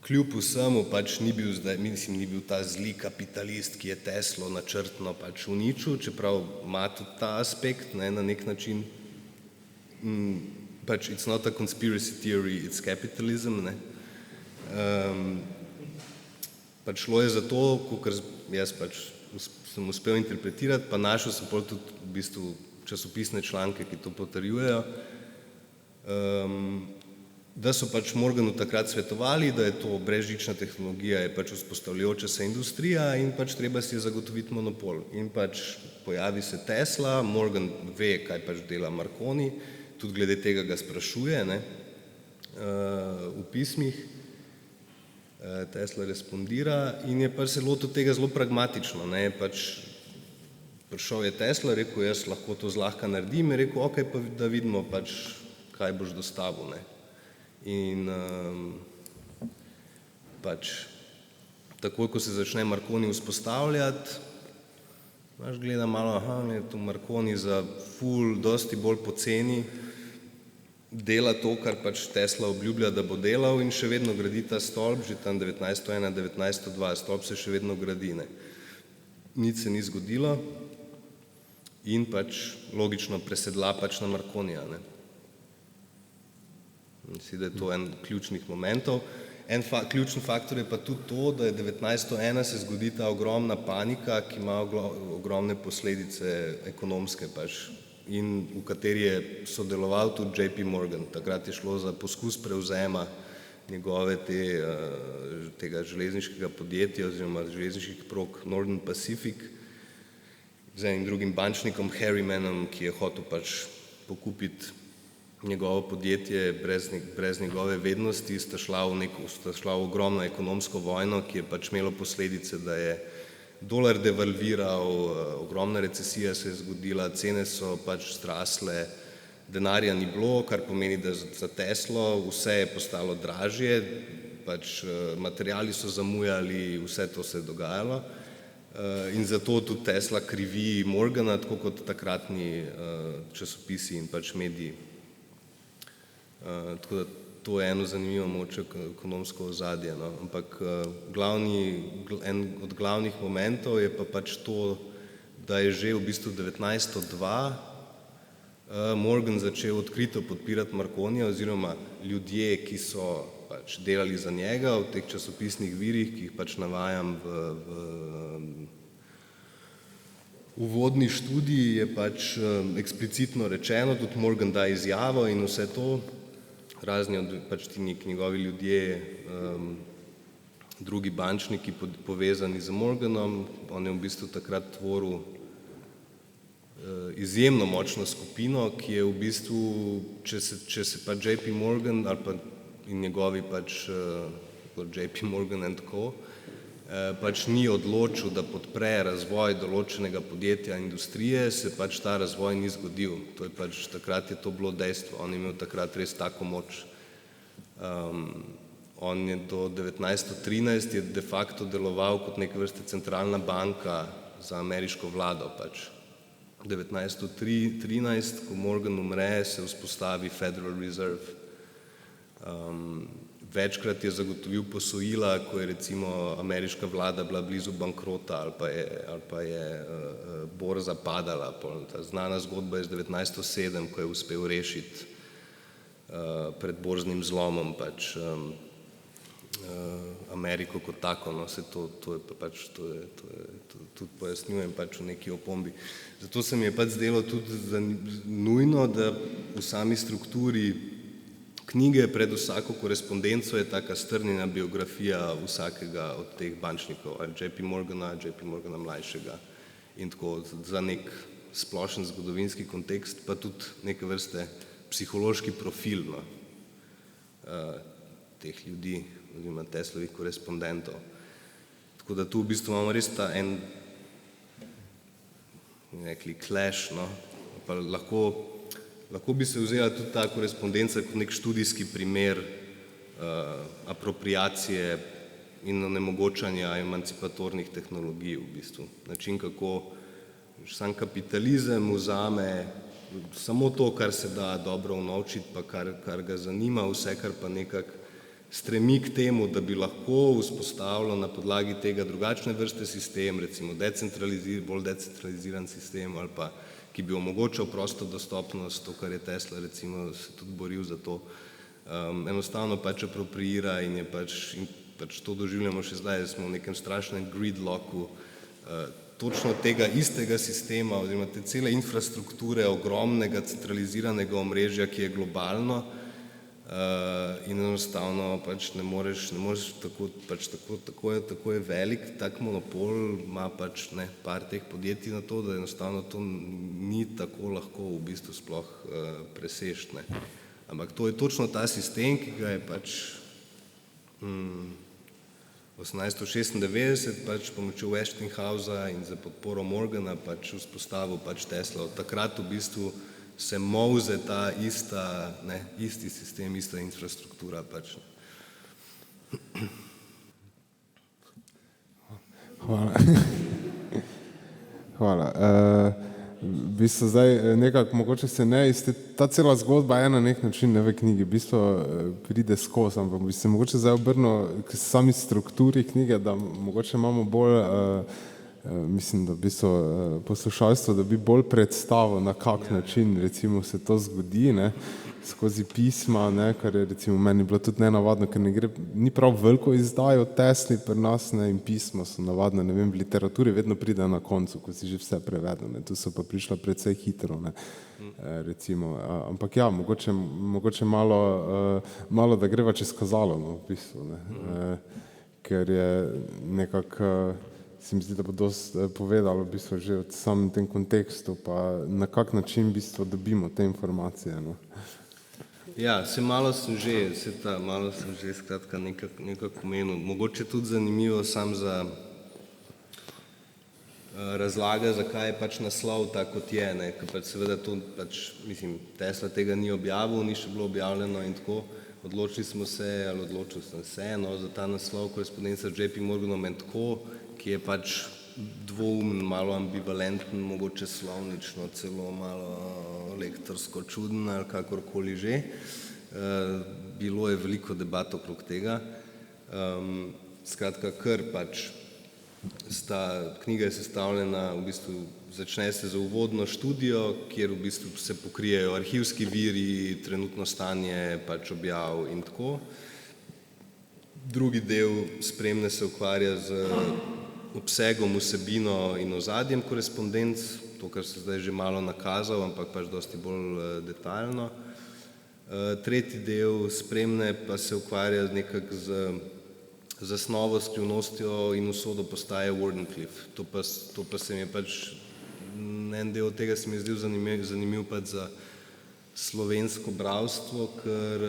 kljub vsemu pač ni bil zdaj, mislim, ni bil ta zli kapitalist, ki je Teslo načrtno pač uničil, čeprav ima tudi ta aspekt, ne, na nek način. Pač it's not a conspiracy theory, it's capitalism, ne. Pač šlo je za to, kakor jaz pač sem uspel interpretirati, pa našel sem pol tudi v bistvu časopisne članke, ki to potrjujejo, da so pač Morganu takrat svetovali, da je to brezžična tehnologija, je pač vzpostavljajoča se industrija in pač treba si je zagotoviti monopol. In pač pojavi se Tesla, Morgan ve, kaj pač dela Marconi, tudi glede tega ga sprašuje, ne, v pismih. Tesla respondira in je pač se lotil tega zelo pragmatično, ne, pač prišel je Tesla, rekel, jaz lahko to zlahka naredim, je rekel, ok, pa da vidimo pač, kaj boš dostavil, ne. In pač takoj, ko se začne Marconi vzpostavljati, imaš gleda malo, je to Marconi za ful, dosti bolj poceni, dela to, kar pač Tesla obljublja, da bo delal in še vedno gradi ta stolp, že tam 1901, 1902, stolp se še vedno gradi, ne. Nič se ni zgodilo in pač logično presedla pač na Marconija, ne. Mislim, da je to en ključnih momentov. En ključen faktor je pa tudi to, da je 1901 se zgodi ta ogromna panika, ki ima ogromne posledice ekonomske pač in v kateri je sodeloval tudi JP Morgan. Takrat je šlo za poskus prevzema tega železniškega podjetja oziroma železniških prog Northern Pacific z enim drugim bančnikom Harrimanom, ki je hotel pač pokupiti njegovo podjetje brez njegove vednosti, sta šla v ogromno ekonomsko vojno, ki je pač imelo posledice, da je dolar devalviral, ogromna recesija se je zgodila, cene so pač zrasle, denarja ni bilo, kar pomeni, da za Teslo vse je postalo dražje, pač materiali so zamujali, vse to se je dogajalo. In zato tudi Tesla krivi Morgana, tako kot takratni časopisi in pač mediji. Tako da to je eno zanimivo moče ekonomsko ozadje, no. Ampak en od glavnih momentov je pa pač to, da je že v bistvu 1902 Morgan začel odkrito podpirati Marconija oziroma ljudje, ki so pač delali za njega v teh časopisnih virih, ki jih pač navajam v uvodni študiji, je pač eksplicitno rečeno, tudi Morgan da izjavo in vse to, razni pač ti njegovi ljudje, drugi bančniki povezani z Morganom, on je v bistvu takrat tvoril izjemno močno skupino, ki je v bistvu, če se pa JP Morgan ali pa in njegovi pač JP Morgan and Co. Pač ni odločil, da podpre razvoj določenega podjetja, industrije, se pač ta razvoj ni zgodil. To je pač, takrat je to bilo dejstvo, on je imel takrat res tako moč. On je do 1913 je de facto deloval kot neke vrste centralna banka za ameriško vlado pač. 1913, ko Morgan umre, se vzpostavi Federal Reserve. Večkrat je zagotovil posojila, ko je recimo ameriška vlada bila blizu bankrota ali pa je borza padala. Ta znana zgodba je iz 1907, ko je uspel rešiti pred borznim zlomom pač Ameriko kot tako, no, se to tudi pojasnjujem pač v neki opombi. Zato se mi je pač zdelo tudi nujno, da v sami strukturi knjige pred vsako korespondenco je taka strnjena biografija vsakega od teh bančnikov, ali JP Morgana mlajšega in tako za nek splošen zgodovinski kontekst, pa tudi neke vrste psihološki profil, no, teh ljudi oziroma Teslovih korespondentov. Tako da tu v bistvu imamo res ta en, rekli, clash, no, pa lahko bi se vzela tudi ta korespondenca kot nek študijski primer apropriacije in onemogočanja emancipatornih tehnologij v bistvu. Način, kako sam kapitalizem vzame samo to, kar se da dobro unovčiti, pa kar ga zanima, vse, kar pa nekako stremi k temu, da bi lahko vzpostavilo na podlagi tega drugačne vrste sistem, recimo bolj decentraliziran sistem ali pa ki bi omogočal prosto dostopnost, to, kar je Tesla recimo se tudi boril za to, enostavno pač apropriira in je pač to doživljamo še zdaj, da smo v nekem strašnem gridlocku točno tega istega sistema oziroma te cele infrastrukture ogromnega centraliziranega omrežja, ki je globalno in enostavno pač ne moreš tako je velik, tak monopol ima pač par teh podjetij na to, da enostavno to ni tako lahko v bistvu sploh preseči, ne. Ampak to je točno ta sistem, ki ga je pač 1896 pač pomočjo Westinghousa in za podporo Morgana pač vzpostavil pač Tesla. Od takrat v bistvu se molze ta isti sistem, ista infrastruktura pač. Hvala. Hvala. V bistvu zdaj nekako, mogoče se ne, ta cela zgodba je na nek način v knjigi, v bistvu pride skozi, ampak bi se mogoče zdaj obrnil k sami strukturi knjige, da mogoče imamo bolj mislim, da v bistvu poslušalstvo dobi bolj predstavo, na kak način recimo se to zgodi, ne, skozi pisma, ne, kar je recimo meni bilo tudi nenavadno, ker ni prav veliko izdajo Tesli pri nas, ne, in pisma so navadno, ne vem, v literaturi vedno pride na koncu, ko si že vse prevedel, ne, tu so pa prišla precej hitro, ne, recimo, ampak ja, mogoče malo da greva čez kazalo, no, v bistvu, ne, ker je nekako se mi zdi, da bo dosti povedalo v bistvu že v samem tem kontekstu, pa na kak način v bistvu dobimo te informacije, no. Ja, malo sem že skratka nekako omenil. Mogoče tudi zanimivo sam za razlaga, zakaj je pač naslov tak, kot je, ne, ker pač seveda to pač, mislim, Tesla tega ni objavil, ni še bilo objavljeno in tako. odločil sem se za ta naslov Korespondenca z JP Morganom and Co., ki je pač dvoumen, malo ambivalenten, mogoče slovnično celo malo lektorsko čuden ali kakorkoli že. Bilo je veliko debat okrog tega. Skratka, ker pač knjiga je sestavljena, v bistvu začne se z uvodno študijo, kjer v bistvu se pokrijejo arhivski viri, trenutno stanje pač objav in tako. Drugi del spremne se ukvarja z obsegom, vsebino in ozadjem korespondenc, to, kar se zdaj že malo nakazal, ampak pač dosti bolj detaljno. Tretji del spremne pa se ukvarja nekako z zasnovo, skrivnostjo in usodo postaje Wardenclyffe. To pa se mi je pač, en del tega se mi je zdel zanimiv pač za slovensko bralstvo, ker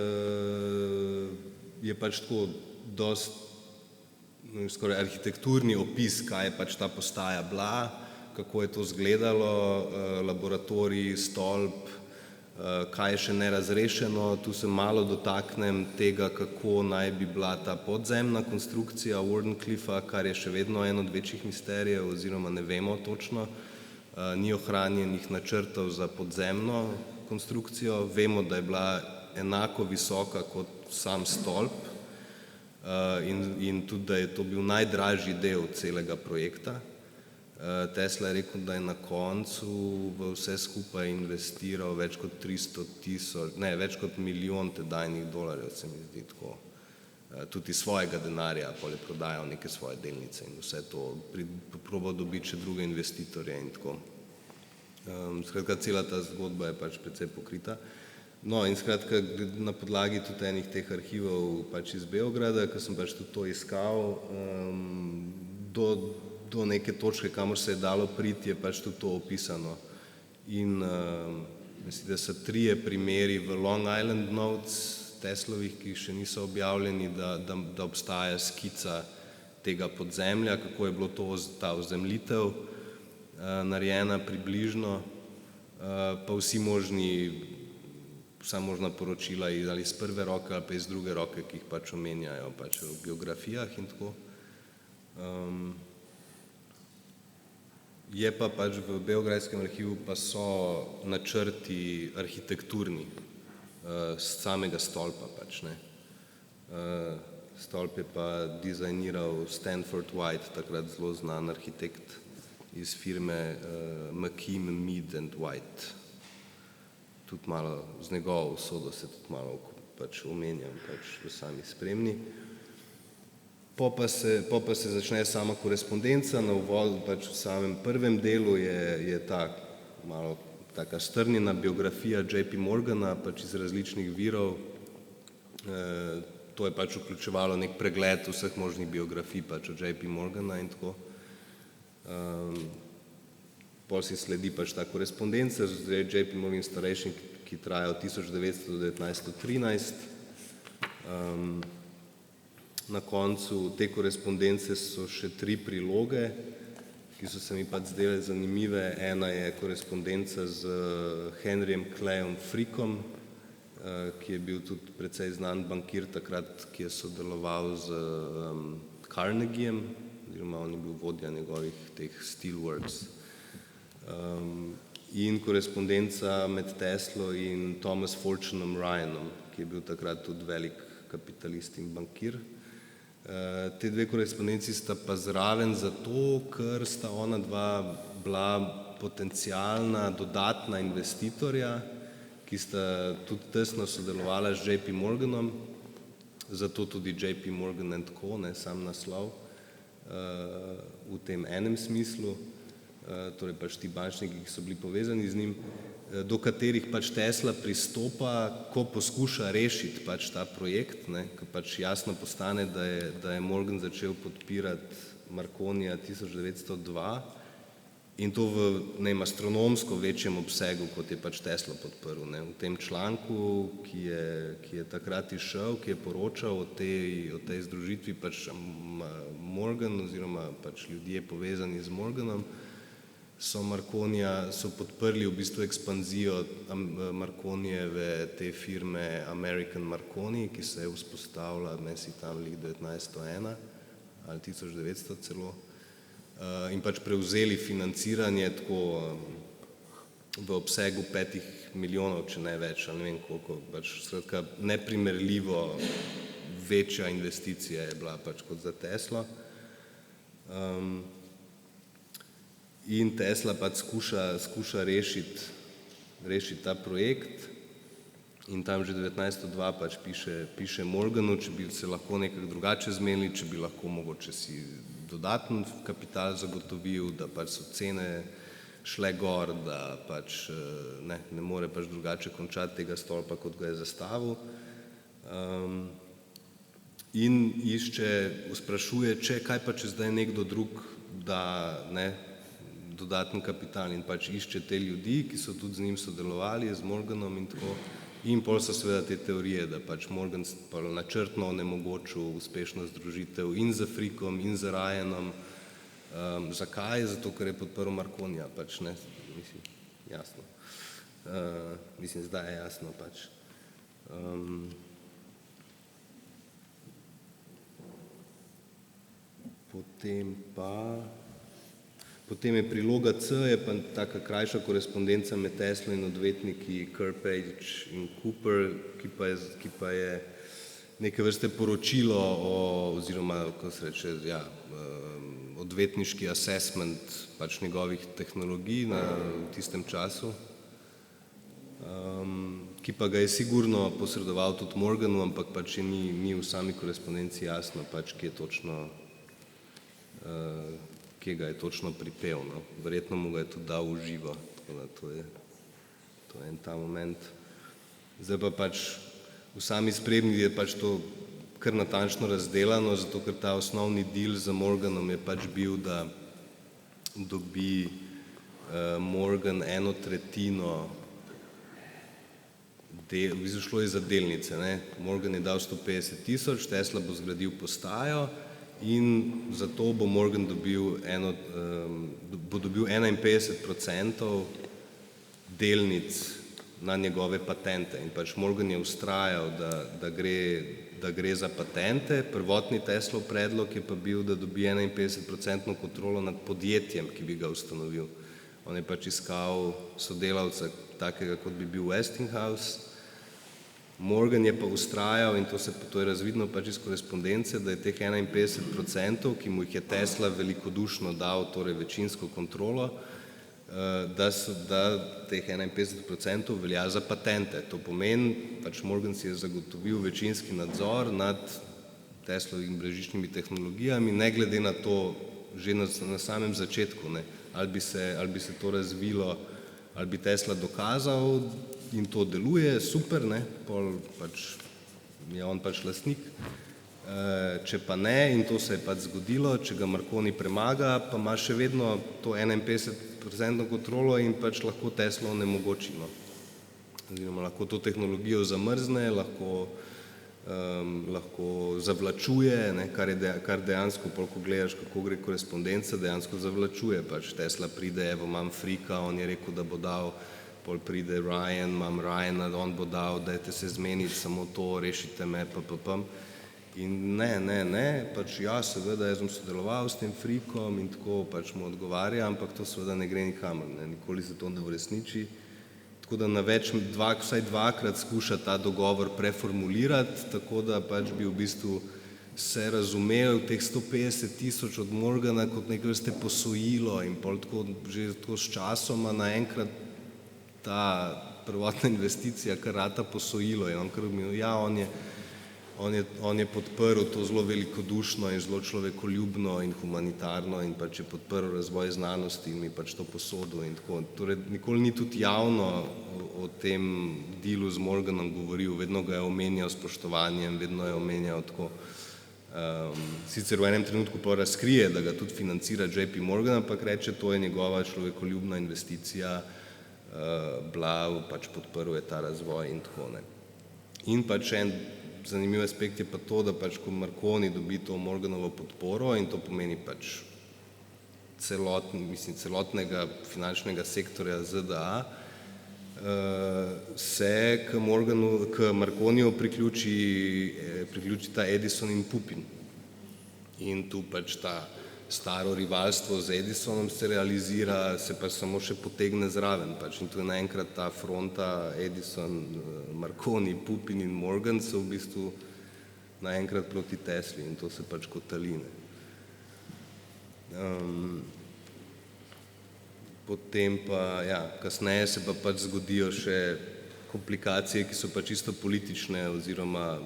je pač tako dosti skoraj arhitekturni opis, kaj je pač ta postaja bila, kako je to izgledalo, laboratorij, stolp, kaj je še nerazrešeno. Tu se malo dotaknem tega, kako naj bi bila ta podzemna konstrukcija Wardenclyffa, kar je še vedno eno od večjih misterijev, oziroma ne vemo točno. Ni ohranjenih načrtov za podzemno konstrukcijo. Vemo, da je bila enako visoka kot sam stolp, in tudi, da je to bil najdražji del celega projekta. Tesla je rekel, da je na koncu v vse skupaj investiral več kot 300 000, več kot milijon tedajnih dolarjev, se mi zdi tako. Tudi svojega denarja, potem je prodajal neke svoje delnice in vse to, probal dobiti še druge investitorje in tako. Skratka, cela ta zgodba je pač precej pokrita. No, in skratka, na podlagi tudi enih teh arhivov pač iz Beograda, ko sem pač tudi to iskal, do neke točke, kamor se je dalo priti, je pač tudi to opisano. In mislim, da so 3 primeri v Long Island Notes Teslovih, ki še niso objavljeni, da obstaja skica tega podzemlja, kako je bilo ta ozemljitev narejena približno, pa vsa možna poročila ali iz prve roke ali pa iz druge roke, ki jih pač omenjajo pač v biografijah in tako. Je pa pač v beograjskem arhivu pa so načrti arhitekturni samega stolpa pač, ne. Stolp je pa dizajniral Stanford White, takrat zelo znan arhitekt iz firme McKim, Mead and White. Tudi malo z njegovo usodo se tudi malo pač omenjam pač v sami spremni. Po pa se začne sama korespondenca. Na uvodu pač v samem prvem delu je ta malo taka strnjena biografija JP Morgana pač iz različnih virov. To je pač vključevalo nek pregled vseh možnih biografij pač od JP Morgana in tako. Pol si sledi pač ta korespondenca z JP Morgan starejšim, ki traja od 1900 do 1913. Na koncu te korespondence so še 3 priloge, ki so se mi pač zdele zanimive. Ena je korespondenca z Henryjem Clayom Frickom, ki je bil tudi precej znan bankir takrat, ki je sodeloval z Carnegiem, oziroma on je bil vodja njegovih teh Steelworks. In korespondenca med Teslo in Thomas Fortunom Ryanom, ki je bil takrat tudi velik kapitalist in bankir. Te 2 korespondenci sta pa zraven zato, ker sta ona dva bila potencialna dodatna investitorja, ki sta tudi tesno sodelovala z JP Morganom, zato tudi JP Morgan and Co., ne sam naslov, v tem enem smislu, torej pač ti bančniki, ki so bili povezani z njim, do katerih pač Tesla pristopa, ko poskuša rešiti pač ta projekt, ne, ko pač jasno postane, da je Morgan začel podpirati Marconija 1902 in to v astronomsko večjem obsegu, kot je pač Tesla podprl. Ne. V tem članku, ki je takrat izšel, ki je poročal o tej združitvi, pač Morgan oziroma pač ljudje povezani z Morganom, so podprli v bistvu ekspanzijo Marconijeve te firme American Marconi, ki se je vzpostavila, si tam lih 1901 ali 1900 celo, in pač prevzeli financiranje tako v obsegu 5 milijonov, če ne več, ali ne vem koliko, pač skratka neprimerljivo večja investicija je bila pač kot za Teslo. In Tesla pač skuša rešiti ta projekt in tam že 1902 pač piše Morganu, če bi se lahko nekako drugače zmenili, če bi lahko mogoče si dodaten kapital zagotovil, da pač so cene šle gor, da pač ne more pač drugače končati tega stolpa, kot ga je zastavil. In sprašuje, kaj pa če zdaj nekdo drug da dodaten kapital in pač išče te ljudi, ki so tudi z njim sodelovali, z Morganom in tako. In pol so seveda te teorije, da pač Morgan načrtno onemogočil uspešno združitev in z Frickom in z Ryanom. Zakaj? Zato, ker je podprl Marconija, pač ne, mislim, jasno. Mislim, zdaj je jasno pač. Potem je priloga C, je pa taka krajša korespondenca med Teslo in odvetniki Kerpage in Cooper, ki pa je neke vrste poročilo oziroma, kako se reče, odvetniški assessment pač njegovih tehnologij v tistem času, ki pa ga je sigurno posredoval tudi Morganu, ampak pač ni v sami korespondenci jasno, pač kje ga je točno pripel. Verjetno mu ga je tudi dal v živo, tako da to je en ta moment. Zdaj pa pač v sami spremni je pač to kar natančno razdelano, zato ker ta osnovni deal z Morganom je pač bil, da dobi Morgan 1/3, v bistvu šlo je za delnice, Morgan je dal 150 tisoč, Tesla bo zgradil postajo in zato bo Morgan dobil 51% delnic na njegove patente. In pač Morgan je vztrajal, da gre za patente. Prvotni Teslov predlog je pa bil, da dobi 51% kontrolo nad podjetjem, ki bi ga ustanovil. On je pač iskal sodelavca, takega kot bi bil Westinghouse. Morgan je pa vztrajal, in to je razvidno pač iz korespondence, da je teh 51%, ki mu jih je Tesla velikodušno dal, torej večinsko kontrolo, da teh 51% velja za patente. To pomeni, pač Morgan si je zagotovil večinski nadzor nad Teslovimi brezžičnimi tehnologijami, ne glede na to, že na samem začetku, ali bi se to razvilo, ali bi Tesla dokazal, in to deluje, super, pol pač je on pač lastnik. Če pa ne, in to se je pač zgodilo, če ga Marconi premaga, pa ima še vedno to 51% kontrolo in pač lahko Teslo onemogoči. Oziroma lahko to tehnologijo zamrzne, lahko zavlačuje, kar dejansko, ko gledaš, kako gre korespondenca, dejansko zavlačuje. Pač Tesla pride, evo, imam Fricka, on je rekel, da bo dal, pol pride Ryan, imam Ryana, on bo dal, dajte se zmeniti, samo to, rešite me, In pač ja, seveda, jaz bom sodeloval s tem Frickom in tako pač mu odgovarja, ampak to seveda ne gre nikamor, nikoli se to ne uresniči. Tako da vsaj dvakrat skuša ta dogovor preformulirati, tako da pač bi v bistvu se razumel teh 150 tisoč od Morgana kot neke vrste posojilo in pol tako že tako s časoma naenkrat ta prvotna investicija kar rata posojilo in on kar on je podprl to zelo velikodušno in zelo človekoljubno in humanitarno in pač je podprl razvoj znanosti in mi pač to posodil in tako. Torej, nikoli ni tudi javno o tem dealu z Morganom govoril, vedno ga je omenjal s spoštovanjem, vedno je omenjal tako. Sicer v enem trenutku pa razkrije, da ga tudi financira JP Morgan, ampak reče, to je njegova človekoljubna investicija, pač podprl je ta razvoj in tako. In pač en zanimiv aspekt je pa to, da pač ko Marconi dobi to Morganovo podporo in to pomeni pač celotnega finančnega sektorja ZDA, se k Marconiju priključita Edison in Pupin. In tu pač ta staro rivalstvo z Edisonom se realizira, se pa samo še potegne zraven. Pač. In tu je naenkrat ta fronta Edison, Marconi, Pupin in Morgan so v bistvu naenkrat proti Tesli in to se pač kotali. Potem pa, ja, kasneje se pa pač zgodijo še komplikacije, ki so pa čisto politične oziroma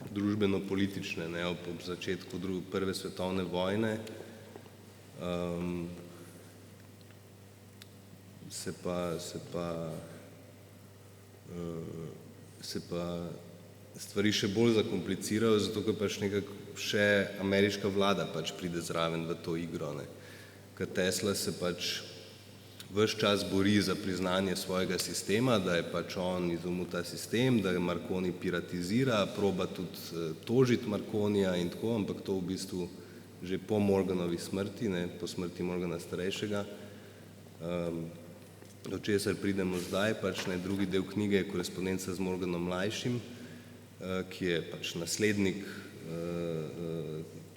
družbeno-politične, ne, ob začetku Prve svetovne vojne. Se pa stvari še bolj zakomplicirajo, zato ker pač nekako še ameriška vlada pač pride zraven v to igro, ne. Ker Tesla se pač ves čas bori za priznanje svojega sistema, da je pač on izumil ta sistem, da ga Marconi piratizira, proba tudi tožiti Marconija in tako, ampak to v bistvu že po Morganovi smrti, ne, po smrti Morgana starejšega, do česar pridemo zdaj, pač ne, drugi del knjige je korespondenca z Morganom mlajšim, ki je pač naslednik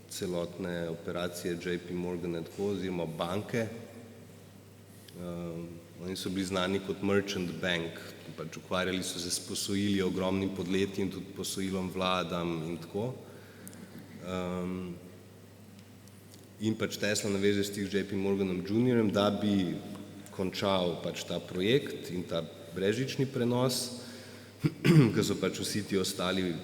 celotne operacije JP Morgan & Co. oziroma banke. Oni so bili znani kot merchant bank, pač ukvarjali so se s posojili ogromnim podjetjem, tudi posojilom vladam in tako. In pač Tesla naveže stik z JP Morganom Juniorjem, da bi končal pač ta projekt in ta brezžični prenos, ker so pač vsi ti ostali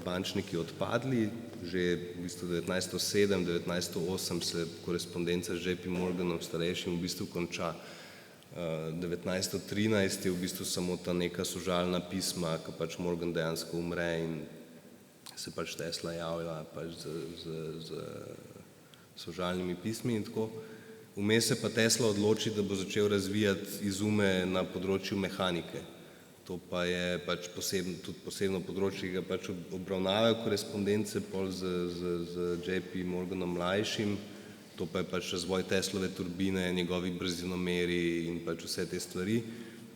bančniki odpadli. Že v bistvu 1907, 1908 se korespondenca z JP Morganom starejšim v bistvu konča. 1913 je v bistvu samo ta neka sožalna pisma, ko pač Morgan dejansko umre in se pač Tesla javlja pač z sožalnimi pismi in tako. Vmes se pa Tesla odloči, da bo začel razvijati izume na področju mehanike. To pa je pač tudi posebno področje, ki ga pač obravnavajo korespondence pol z JP Morganom mlajšim. To pa je pač razvoj Teslove turbine, njegovi brzinomeri in pač vse te stvari.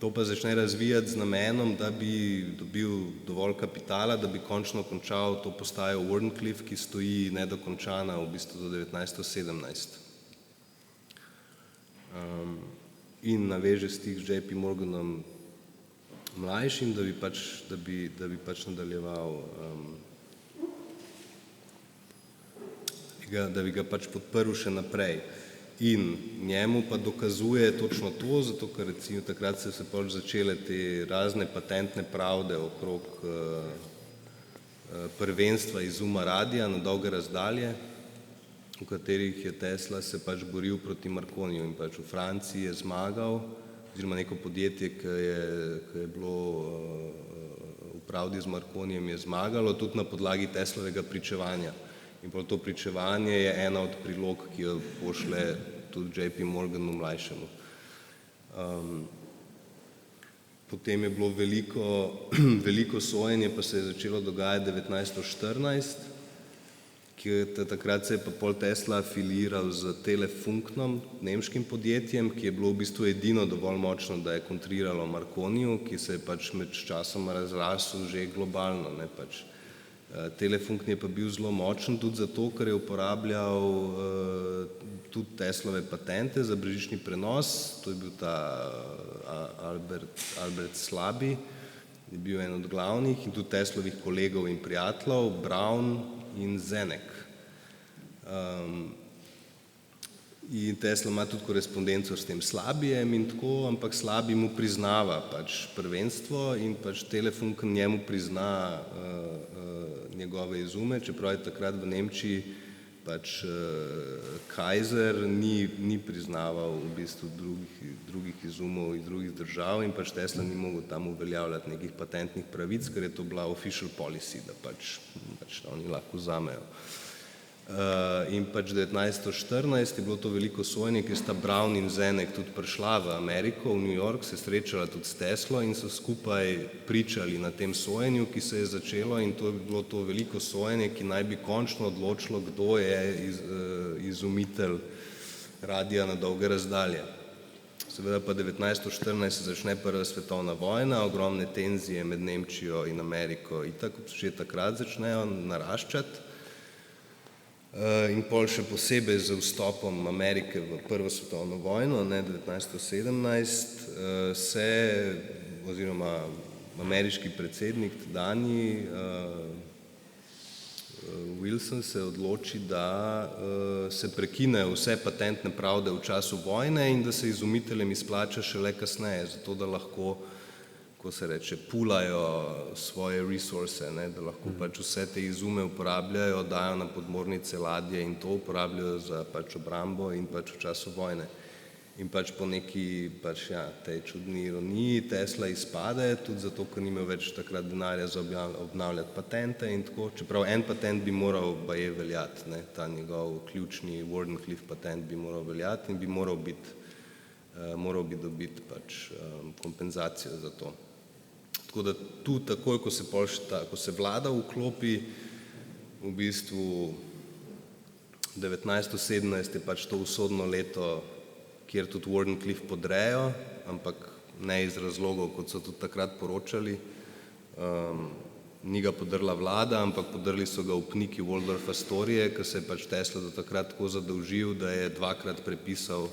To pa začne razvijati z namenom, da bi dobil dovolj kapitala, da bi končno končal to postajo Wardenclyffe, ki stoji nedokončana v bistvu do 1917. In naveže stik z JP Morganom mlajšim, da bi pač nadaljeval, da bi ga pač podprl še naprej. In njemu pa dokazuje točno to, zato ker recimo takrat so se pač začele te razne patentne pravde okrog prvenstva izuma radia na dolge razdalje, v katerih je Tesla se pač boril proti Marconiju in pač v Franciji je zmagal, oziroma neko podjetje, ki je bilo v pravdi z Marconijem, je zmagalo tudi na podlagi Teslovega pričevanja. In prav to pričevanje je ena od prilog, ki jo pošlje tudi JP Morganu mlajšemu. Potem je bilo veliko sojenje, pa se je začelo dogajati 1914, takrat se je pa pol Tesla afiliiral z Telefunknom, nemškim podjetjem, ki je bilo v bistvu edino dovolj močno, da je kontriralo Marconiju, ki se je pač med časoma razrasel že globalno, ne, pač. Telefunk je pa bil zelo močen tudi zato, ker je uporabljal tudi Teslove patente za brezžični prenos. To je bil ta Albert Slaby, je bil en od glavnih in tudi Teslovih kolegov in prijateljev, Brown in Zenek. In Tesla ima tudi korespondenco s tem Slabyjem in tako, ampak Slaby mu priznava pač prvenstvo in pač Telefunk njemu prizna njegove izume, čeprav je takrat v Nemčiji pač Kaiser ni priznaval v bistvu drugih izumov iz drugih držav in pač Tesla ni mogel tam uveljavljati nekih patentnih pravic, ker je to bila official policy, da pač oni lahko vzamejo. In pač 1914 je bilo to veliko sojenje, ker sta Brown in Zenek tudi prišla v Ameriko, v New York, se srečala tudi s Teslo in so skupaj pričali na tem sojenju, ki se je začelo, in to je bilo to veliko sojenje, ki naj bi končno odločilo, kdo je izumitelj radia na dolge razdalje. Seveda pa 1914 se začne prva svetovna vojna, ogromne tenzije med Nemčijo in Ameriko itak že takrat začnejo naraščati. In pol še posebej z vstopom Amerike v prvo svetovno vojno, 1917, oziroma ameriški predsednik tedanji Wilson se odloči, da se prekinejo vse patentne pravde v času vojne in da se izumiteljem izplača šele kasneje, zato da lahko, ko se reče, pulajo svoje resurse, da lahko pač vse te izume uporabljajo, dajo na podmornice ladje in to uporabljajo za pač obrambo in pač v času vojne. In pač po neki tej čudni ironiji Tesla izpade, tudi zato, ker nimajo več takrat denarja za obnavljati patente in tako, čeprav en patent bi moral baje veljati, ta njegov ključni Wardenclyffe patent bi moral veljati in bi moral bi dobiti pač kompenzacijo za to. Tako da tu takoj, ko se vlada vklopi, v bistvu 1917 je pač to usodno leto, kjer tudi Wardenclyffe podrejo, ampak ne iz razlogov, kot so tudi takrat poročali. Ni ga podrla vlada, ampak podrli so ga upniki Waldorf Astorije, ker se je pač Tesla do takrat tako zadolžil, da je dvakrat prepisal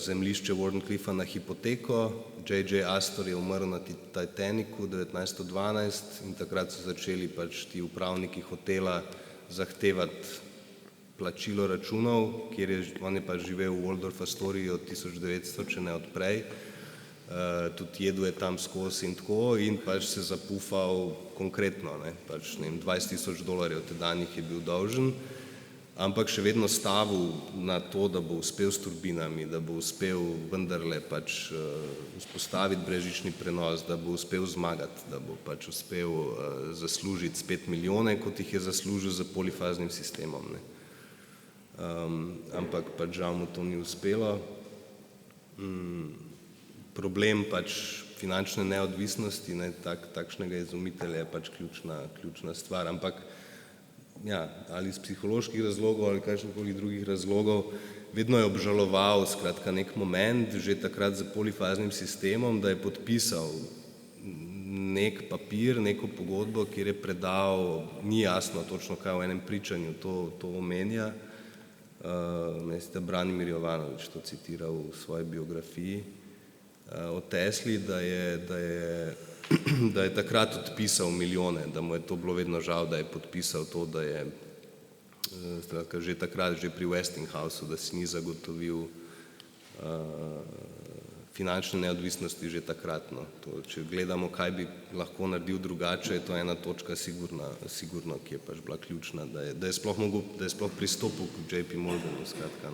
zemljišče Wardenclyffa na hipoteko. J.J. Astor je umrl na Titanicu 1912 in takrat so začeli pač ti upravniki hotela zahtevati plačilo računov, on je pač živel v Waldorf Astoriji od 1900, če ne od prej, tudi jedel je tam skozi in tako, in pač se zapufal konkretno, pač $20,000 tedanjih je bil dolžen, ampak še vedno stavil na to, da bo uspel s turbinami, da bo uspel vendarle pač vzpostaviti brezžični prenos, da bo uspel zmagati, da bo pač uspel zaslužiti spet milijone, kot jih je zaslužil z polifaznim sistemom. Ampak pač žal mu to ni uspelo. Problem pač finančne neodvisnosti, takšnega izumitelja je pač ključna stvar, ampak ali iz psiholoških razlogov ali kakšnihkoli drugih razlogov, vedno je obžaloval skratka nek moment, že takrat z polifaznim sistemom, da je podpisal nek papir, neko pogodbo, kjer je predal, ni jasno točno, kaj v enem pričanju to omenja. Mislim, da Branimir Jovanović to citira v svoji biografiji o Tesli, da je takrat odpisal milijone, da mu je to bilo vedno žal, da je podpisal to, da je že takrat, že pri Westinghousu, da si ni zagotovil finančne neodvisnosti že takrat. Če gledamo, kaj bi lahko naredil drugače, je to ena točka sigurno, ki je pač bila ključna, da je sploh pristopil k JP Morganu, skratka.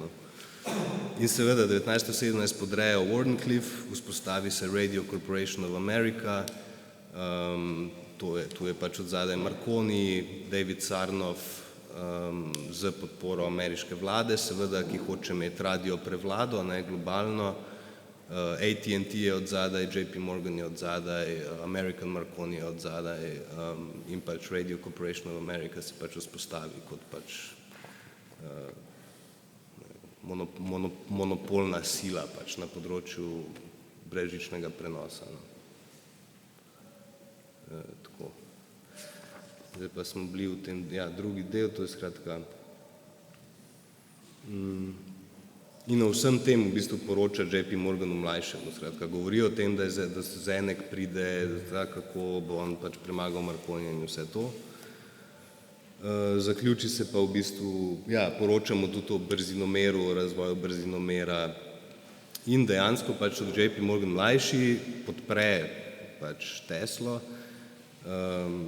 In seveda 1917 podrejo Wardenclyffe, vzpostavi se Radio Corporation of America, tu je pač odzadaj Marconi, David Sarnoff z podporo ameriške vlade, seveda, ki hoče imeti radio prevlado, globalno. AT&T je odzadaj, JP Morgan je odzadaj, American Marconi je odzadaj in pač Radio Corporation of America se pač vzpostavi kot pač monopolna sila pač na področju brezžičnega prenosa. Tako. Zdaj pa smo bili v tem, drugi del, to je skratka. In o vsem tem v bistvu poroča JP Morganu mlajšemu, skratka, govori o tem, da Zenek pride, kako bo on pač premagal Marconija in vse to. Zaključi se pa v bistvu, poročamo tudi o brzinomeru, o razvoju brzinomera in dejansko pač JP Morgan mlajši podpre pač Teslo,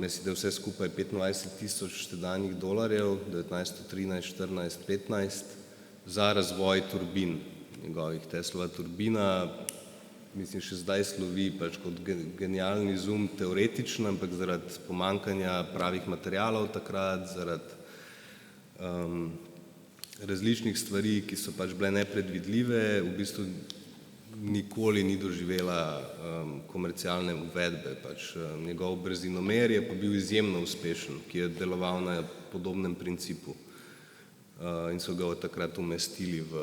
mislim, da vse skupaj $25,000 tedanjih, 1913, 14, 15, za razvoj turbin njegovih. Teslova turbina, mislim, še zdaj slovi pač kot genialni izum teoretičen, ampak zaradi pomanjkanja pravih materialov takrat, zaradi različnih stvari, ki so pač bile nepredvidljive, v bistvu nikoli ni doživela komercialne uvedbe. Pač, njegov brzinomer je pa bil izjemno uspešen, ki je deloval na podobnem principu. In so ga od takrat umestili v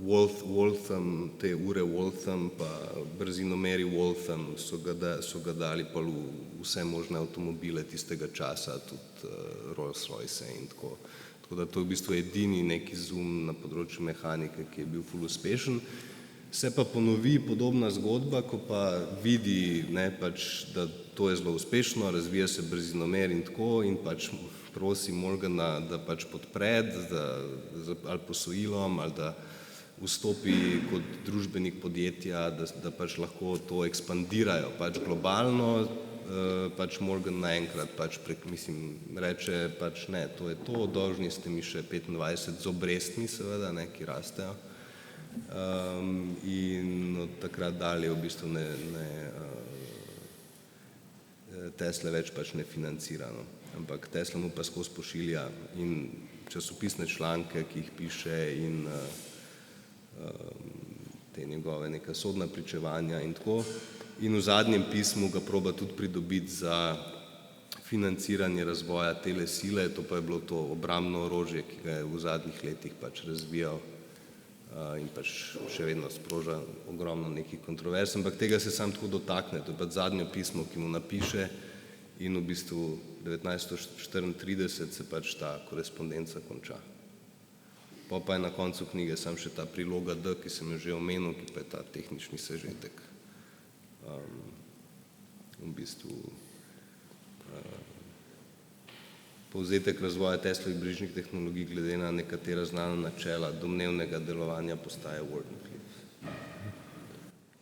Waltham, te ure Waltham, pa brzinomeri Waltham so ga dali pa v vse možne avtomobile tistega časa, tudi Rolls-Royce in tako. Tako da to je v bistvu edini neki zoom na področju mehanike, ki je bil ful uspešen. Se pa ponovi podobna zgodba, ko pa vidi, ne, pač, da to je zelo uspešno, razvija se brzinomer in tako, in pač prosi Morgana, da pač podpre, ali posojilom, ali da vstopi kot družbenik podjetja, da pač lahko to ekspandirajo pač globalno. Pač Morgan naenkrat pač reče pač ne, to je to, dolžni ste mi še 25 z obrestmi seveda, ne, ki rastejo. In od takrat dalje v bistvu Tesla več pač ne financira, no. Ampak Tesla mu pa skozi pošilja in časopisne članke, ki jih piše, in te njegove neka sodna pričevanja in tako. In v zadnjem pismu ga proba tudi pridobiti za financiranje razvoja telesile, to pa je bilo to obrambno orožje, ki ga je v zadnjih letih pač razvijal in pač še vedno sproža ogromno nekih kontroverz, ampak tega se samo tako dotakne, to je pač zadnje pismo, ki mu napiše, in v bistvu 1934 se pač ta korespondenca konča. Pa je na koncu knjige samo še ta priloga D, ki sem jo že omenil, ki pa je ta tehnični sežetek. V bistvu povzetek razvoja Teslovih brezžičnih tehnologij glede na nekatera znana načela domnevnega delovanja postaje Wardenclyffe.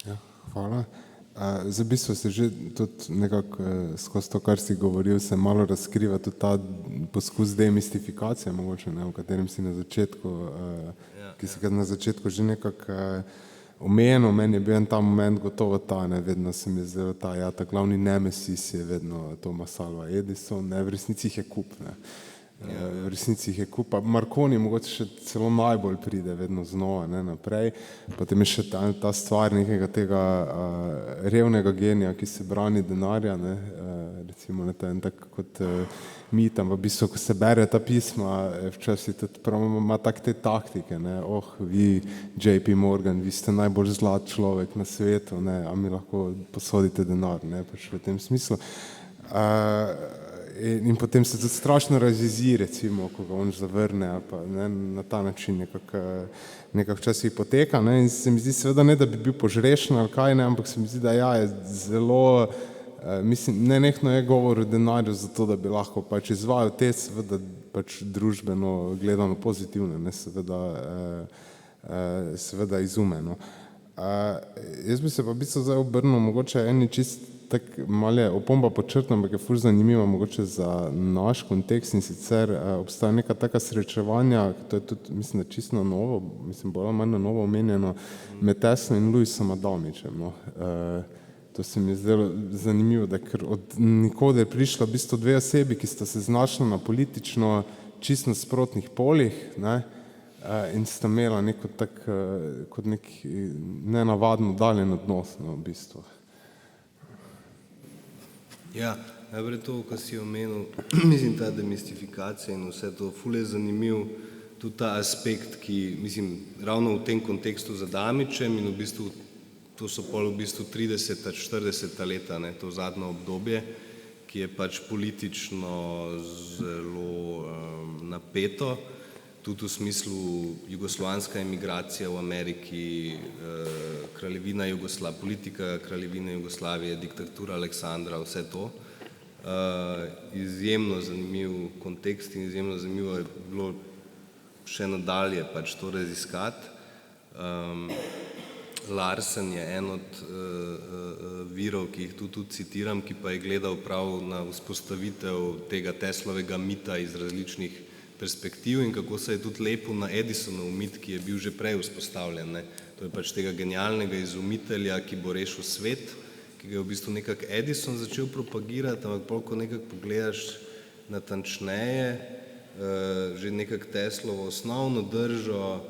Ja, hvala. Za bistvo se že tudi nekako skozi to, kar si govoril, se malo razkriva tudi ta poskus demistifikacije mogoče, ne, v katerem si na začetku, ki si ga na začetku že nekako omenil. Meni je bil en ta moment gotovo ta, ne, vedno se mi je zdelo ta glavni nemesis je vedno Thomas Alva Edison, ne, v resnici jih je kup, ne. V resnici jih je kup, pa Marconi mogoče še celo najbolj pride vedno znova, ne, naprej. Potem je še ta stvar nekega tega revnega genija, ki se brani denarja, ne, recimo en tak kot mit, ampak v bistvu, ko se bere ta pisma, včasih tudi prav ima tak te taktike, ne, vi JP Morgan, vi ste najbolj zlat človek na svetu, ne, a mi lahko posodite denar, ne, pač v tem smislu. In potem se tudi strašno razjezi, recimo, ko ga on zavrne, ali pa ne, na ta način nekako včasih poteka, ne, in se mi zdi seveda ne, da bi bil požrešen ali kaj, ne, ampak se mi zdi, da ja, je zelo, mislim, nenehno je govor o denarju zato, da bi lahko pač izvajal te seveda pač družbeno gledano pozitivne, ne, seveda izume, no. Jaz bi se pa v bistvu zdaj obrnil mogoče eni čist tak malo je opomba pod črto, ampak je ful zanimiva mogoče za naš kontekst, in sicer obstaja neka taka srečevanja, to je tudi mislim, da čisto novo, mislim bolj ali manj na novo omenjeno, med Teslom in Louisom Adamičem, no. To se mi je zdelo zanimivo, da ker od nikoder prišla v bistvu dve osebi, ki sta se znašla na politično čisto nasprotnih polih, ne, in sta imela neko tak, kot nek nenavadno oddaljen odnos, no, v bistvu. Ja, najprej to, kar si omenil, mislim, ta demistifikacija in vse to, ful je zanimiv tudi ta aspekt, ki, mislim, ravno v tem kontekstu z Adamičem in v bistvu, to so pol v bistvu 30., 40. leta, ne, to zadnje obdobje, ki je pač politično zelo napeto, tudi v smislu jugoslovanska emigracija v Ameriki, politika kraljevine Jugoslavije, diktatura Aleksandra, vse to. Izjemno zanimiv kontekst in izjemno zanimivo je bilo še nadalje pač to raziskati. Larsen je en od virov, ki jih tudi citiram, ki pa je gledal prav na vzpostavitev tega Teslovega mita iz različnih perspektiv in kako se je tudi lepil na Edisonov mit, ki je bil že prej vzpostavljen, ne. To je pač tega genialnega izumitelja, ki bo rešil svet, ki ga je v bistvu nekako Edison začel propagirati, ampak pol, ko nekako pogledaš natančneje, že nekako Teslovo osnovno držo,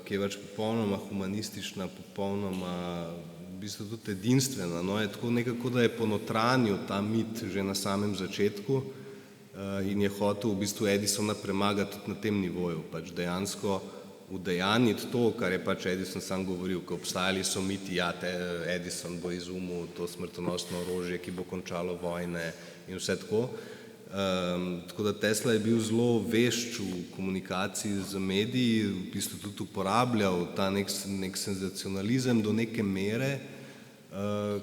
ki je pač popolnoma humanistična, popolnoma v bistvu tudi edinstvena. No, je tako nekako, da je ponotranil ta mit že na samem začetku in je hotel v bistvu Edisona premagati tudi na tem nivoju, pač dejansko udejanjiti to, kar je pač Edison sam govoril, ko obstajali so miti, ja, Edison bo izumil to smrtonosno orožje, ki bo končalo vojne in vse tako. Tako da Tesla je bil zelo vešč v komunikaciji z mediji, v bistvu tudi uporabljal ta nek senzacionalizem do neke mere,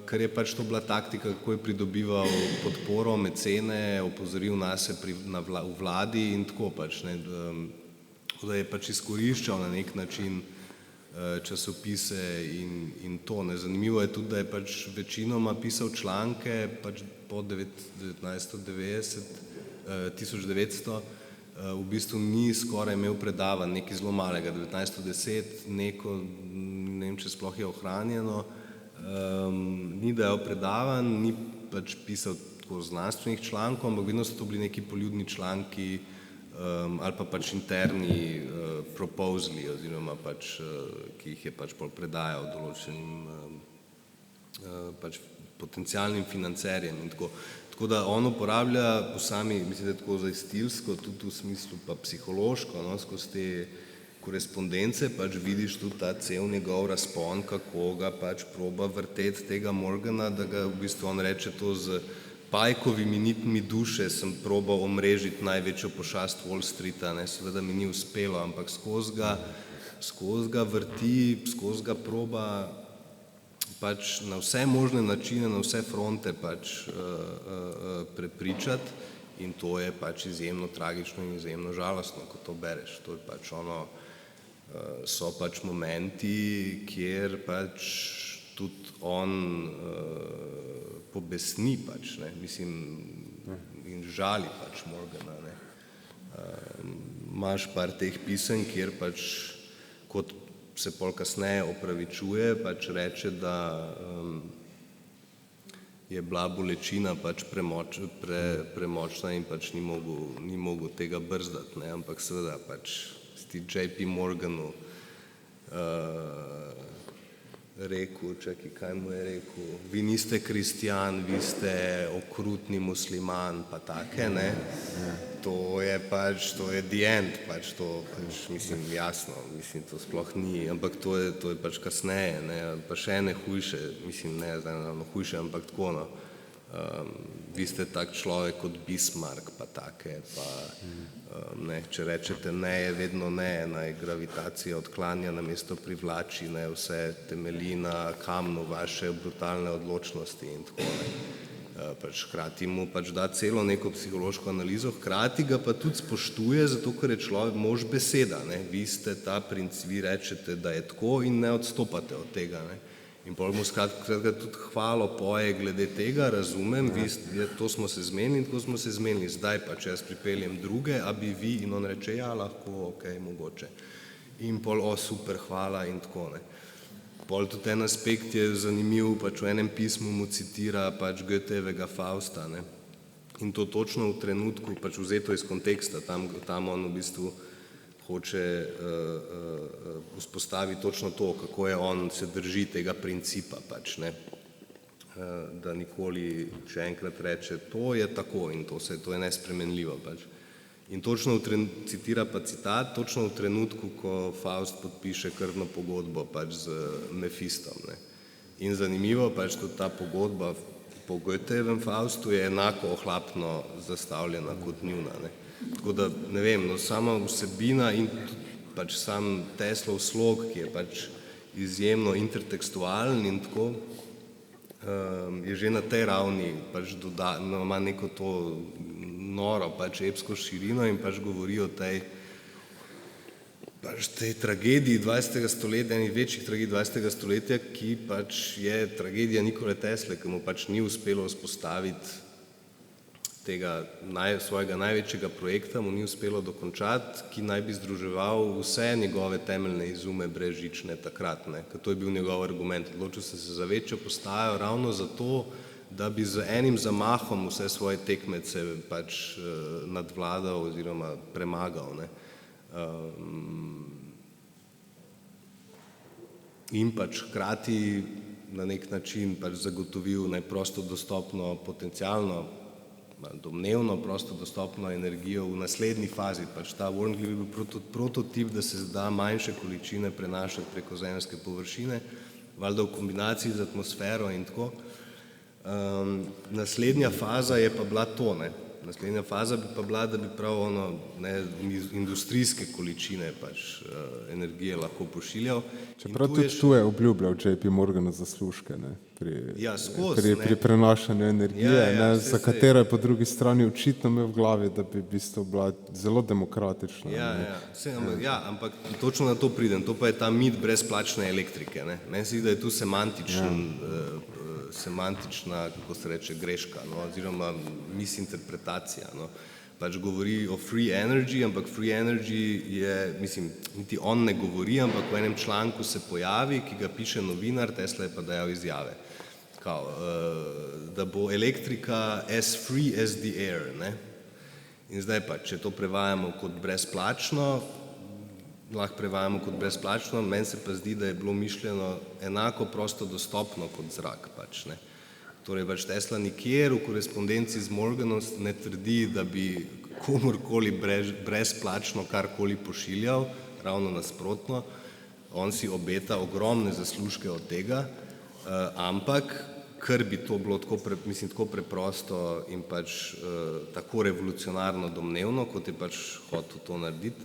ker je pač to bila taktika, kako je pridobival podporo, mecene, opozoril nase v vladi in tako pač, ne. Tako da je pač izkoriščal na nek način časopise in to. Zanimivo je tudi, da je pač večinoma pisal članke pač po 1900, v bistvu ni skoraj imel predavanj, nekaj zelo malega, 1910, neko, ne vem, če sploh je ohranjeno, ni dajal predavanj, ni pač pisal tako znanstvenih člankov, ampak vedno so to bili neki poljudni članki ali pa pač interni proposali oziroma pač, ki jih je pač pol predajal določenim pač potencialnim financerjem in tako. Tako da on uporablja po sami, mislim, da tako zdaj stilsko, tudi v smislu pa psihološko, no, skozi te korespondence pač vidiš tudi ta cel njegov razpon, kako ga pač proba vrteti tega Morgana, da ga v bistvu on reče to z pajkovimi nitmi duše sem probal omrežiti največjo pošast Wall Streeta, ne, seveda mi ni uspelo, ampak skozi ga vrti, skozi ga proba pač na vse možne načine, na vse fronte pač prepričati in to je pač izjemno tragično in izjemno žalostno, ko to bereš. To je pač ono, so pač momenti, kjer pač tudi on pobesni pač, ne, mislim, in žali pač Morgana, ne. Imaš par teh pisem, kjer pač, kot se pol kasneje opravičuje, pač reče, da je bila bolečina pač premočna in pač ni mogel tega brzdati, ne, ampak seveda pač ti JP Morganu rekel, čakaj, kaj mu je rekel, vi niste kristjan, vi ste okrutni musliman, pa take, ne. To je pač, to je the end, pač to, pač, mislim, jasno, mislim, to sploh ni, ampak to je pač kasneje, ne, pa še ene hujše, mislim, ne, zdaj ravno hujše, ampak tako, no. Vi ste tak človek kot Bismarck, pa take, pa ne, če rečete ne, je vedno ne, naj gravitacija odklanja namesto privlači, ne, vse temelji na kamnu vaše brutalne odločnosti in tako, ne. Pač hkrati mu pač da celo neko psihološko analizo, hkrati ga pa tudi spoštuje, zato ker je človek mož beseda, ne. Vi ste ta vi rečete, da je tako in ne odstopate od tega, ne. In pol mu skratka tudi hvalo poje glede tega, razumem, to smo se zmenili, tako smo se zmenili, zdaj pa, če jaz pripeljem druge, a bi vi, in on reče, ja, lahko, okej, mogoče. In pol, super, hvala in tako, ne. Pol tudi en aspekt je zanimiv, pač v enem pismu mu citira pač Goethevega Fausta, ne. In to točno v trenutku, pač vzeto iz konteksta, tam on v bistvu hoče vzpostaviti točno to, kako je on se drži tega principa pač, ne. Da nikoli, še enkrat reče, to je tako in to je nespremenljivo pač. In točno citira pa citat, točno v trenutku, ko Faust podpiše krvno pogodbo pač z Mefistom, ne. In zanimivo pač tudi ta pogodba po Goethevem Faustu je enako ohlapno zastavljena kot njuna, ne. Tako da, ne vem, no, sama vsebina in pač sam Teslov slog, ki je pač izjemno intertekstualen in tako, je že na tej ravni pač ima neko to noro pač epsko širino in pač govori o tej tragediji 20. stoletja, eni večjih tragedij 20. stoletja, ki pač je tragedija Nikole Tesle, ki mu pač ni uspelo vzpostaviti tega svojega največjega projekta, mu ni uspelo dokončati, ki naj bi združeval vse njegove temeljne izume brezžične takrat, ne, ker to je bil njegov argument. Odločil sem se za večjo postajo ravno zato, da bi z enim zamahom vse svoje tekmece pač nadvladal oziroma premagal, ne. In pač hkrati na nek način pač zagotovil prosto dostopno, potencialno, domnevno prosto dostopno energijo v naslednji fazi. Pač ta Warngate je bil prototip, da se da manjše količine prenašati preko zemeljske površine, valjda v kombinaciji z atmosfero in tako. Naslednja faza je pa bila to, ne. Naslednja faza bi pa bila, da bi prav industrijske količine pač energije lahko pošiljal. Čeprav tudi tu je obljubljal JP Morganu zaslužke, ne, pri prenašanju energije, za katero je po drugi strani očitno imel v glavi, da bi v bistvu bila zelo demokratična. Ampak točno na to pridem, to pa je ta mit brezplačne elektrike, ne. Meni se zdi, da je tu semantična, kako se reče, greška, oziroma misinterpretacija, Pač govori o free energy, ampak free energy je, mislim, niti on ne govori, ampak v enem članku se pojavi, ki ga piše novinar, Tesla je pa dajal izjave, da bo elektrika as free as the air, ne. In zdaj pa, če to prevajamo kot brezplačno, lahko prevajamo kot brezplačno, meni se pa zdi, da je bilo mišljeno enako prosto dostopno kot zrak, pač, ne. Torej pač Tesla nikjer v korespondenci z Morganom ne trdi, da bi komurkoli brezplačno karkoli pošiljal, ravno nasprotno, on si obeta ogromne zaslužke od tega, ampak ker bi to bilo tako preprosto in pač tako revolucionarno domnevno, kot je pač hotel to narediti,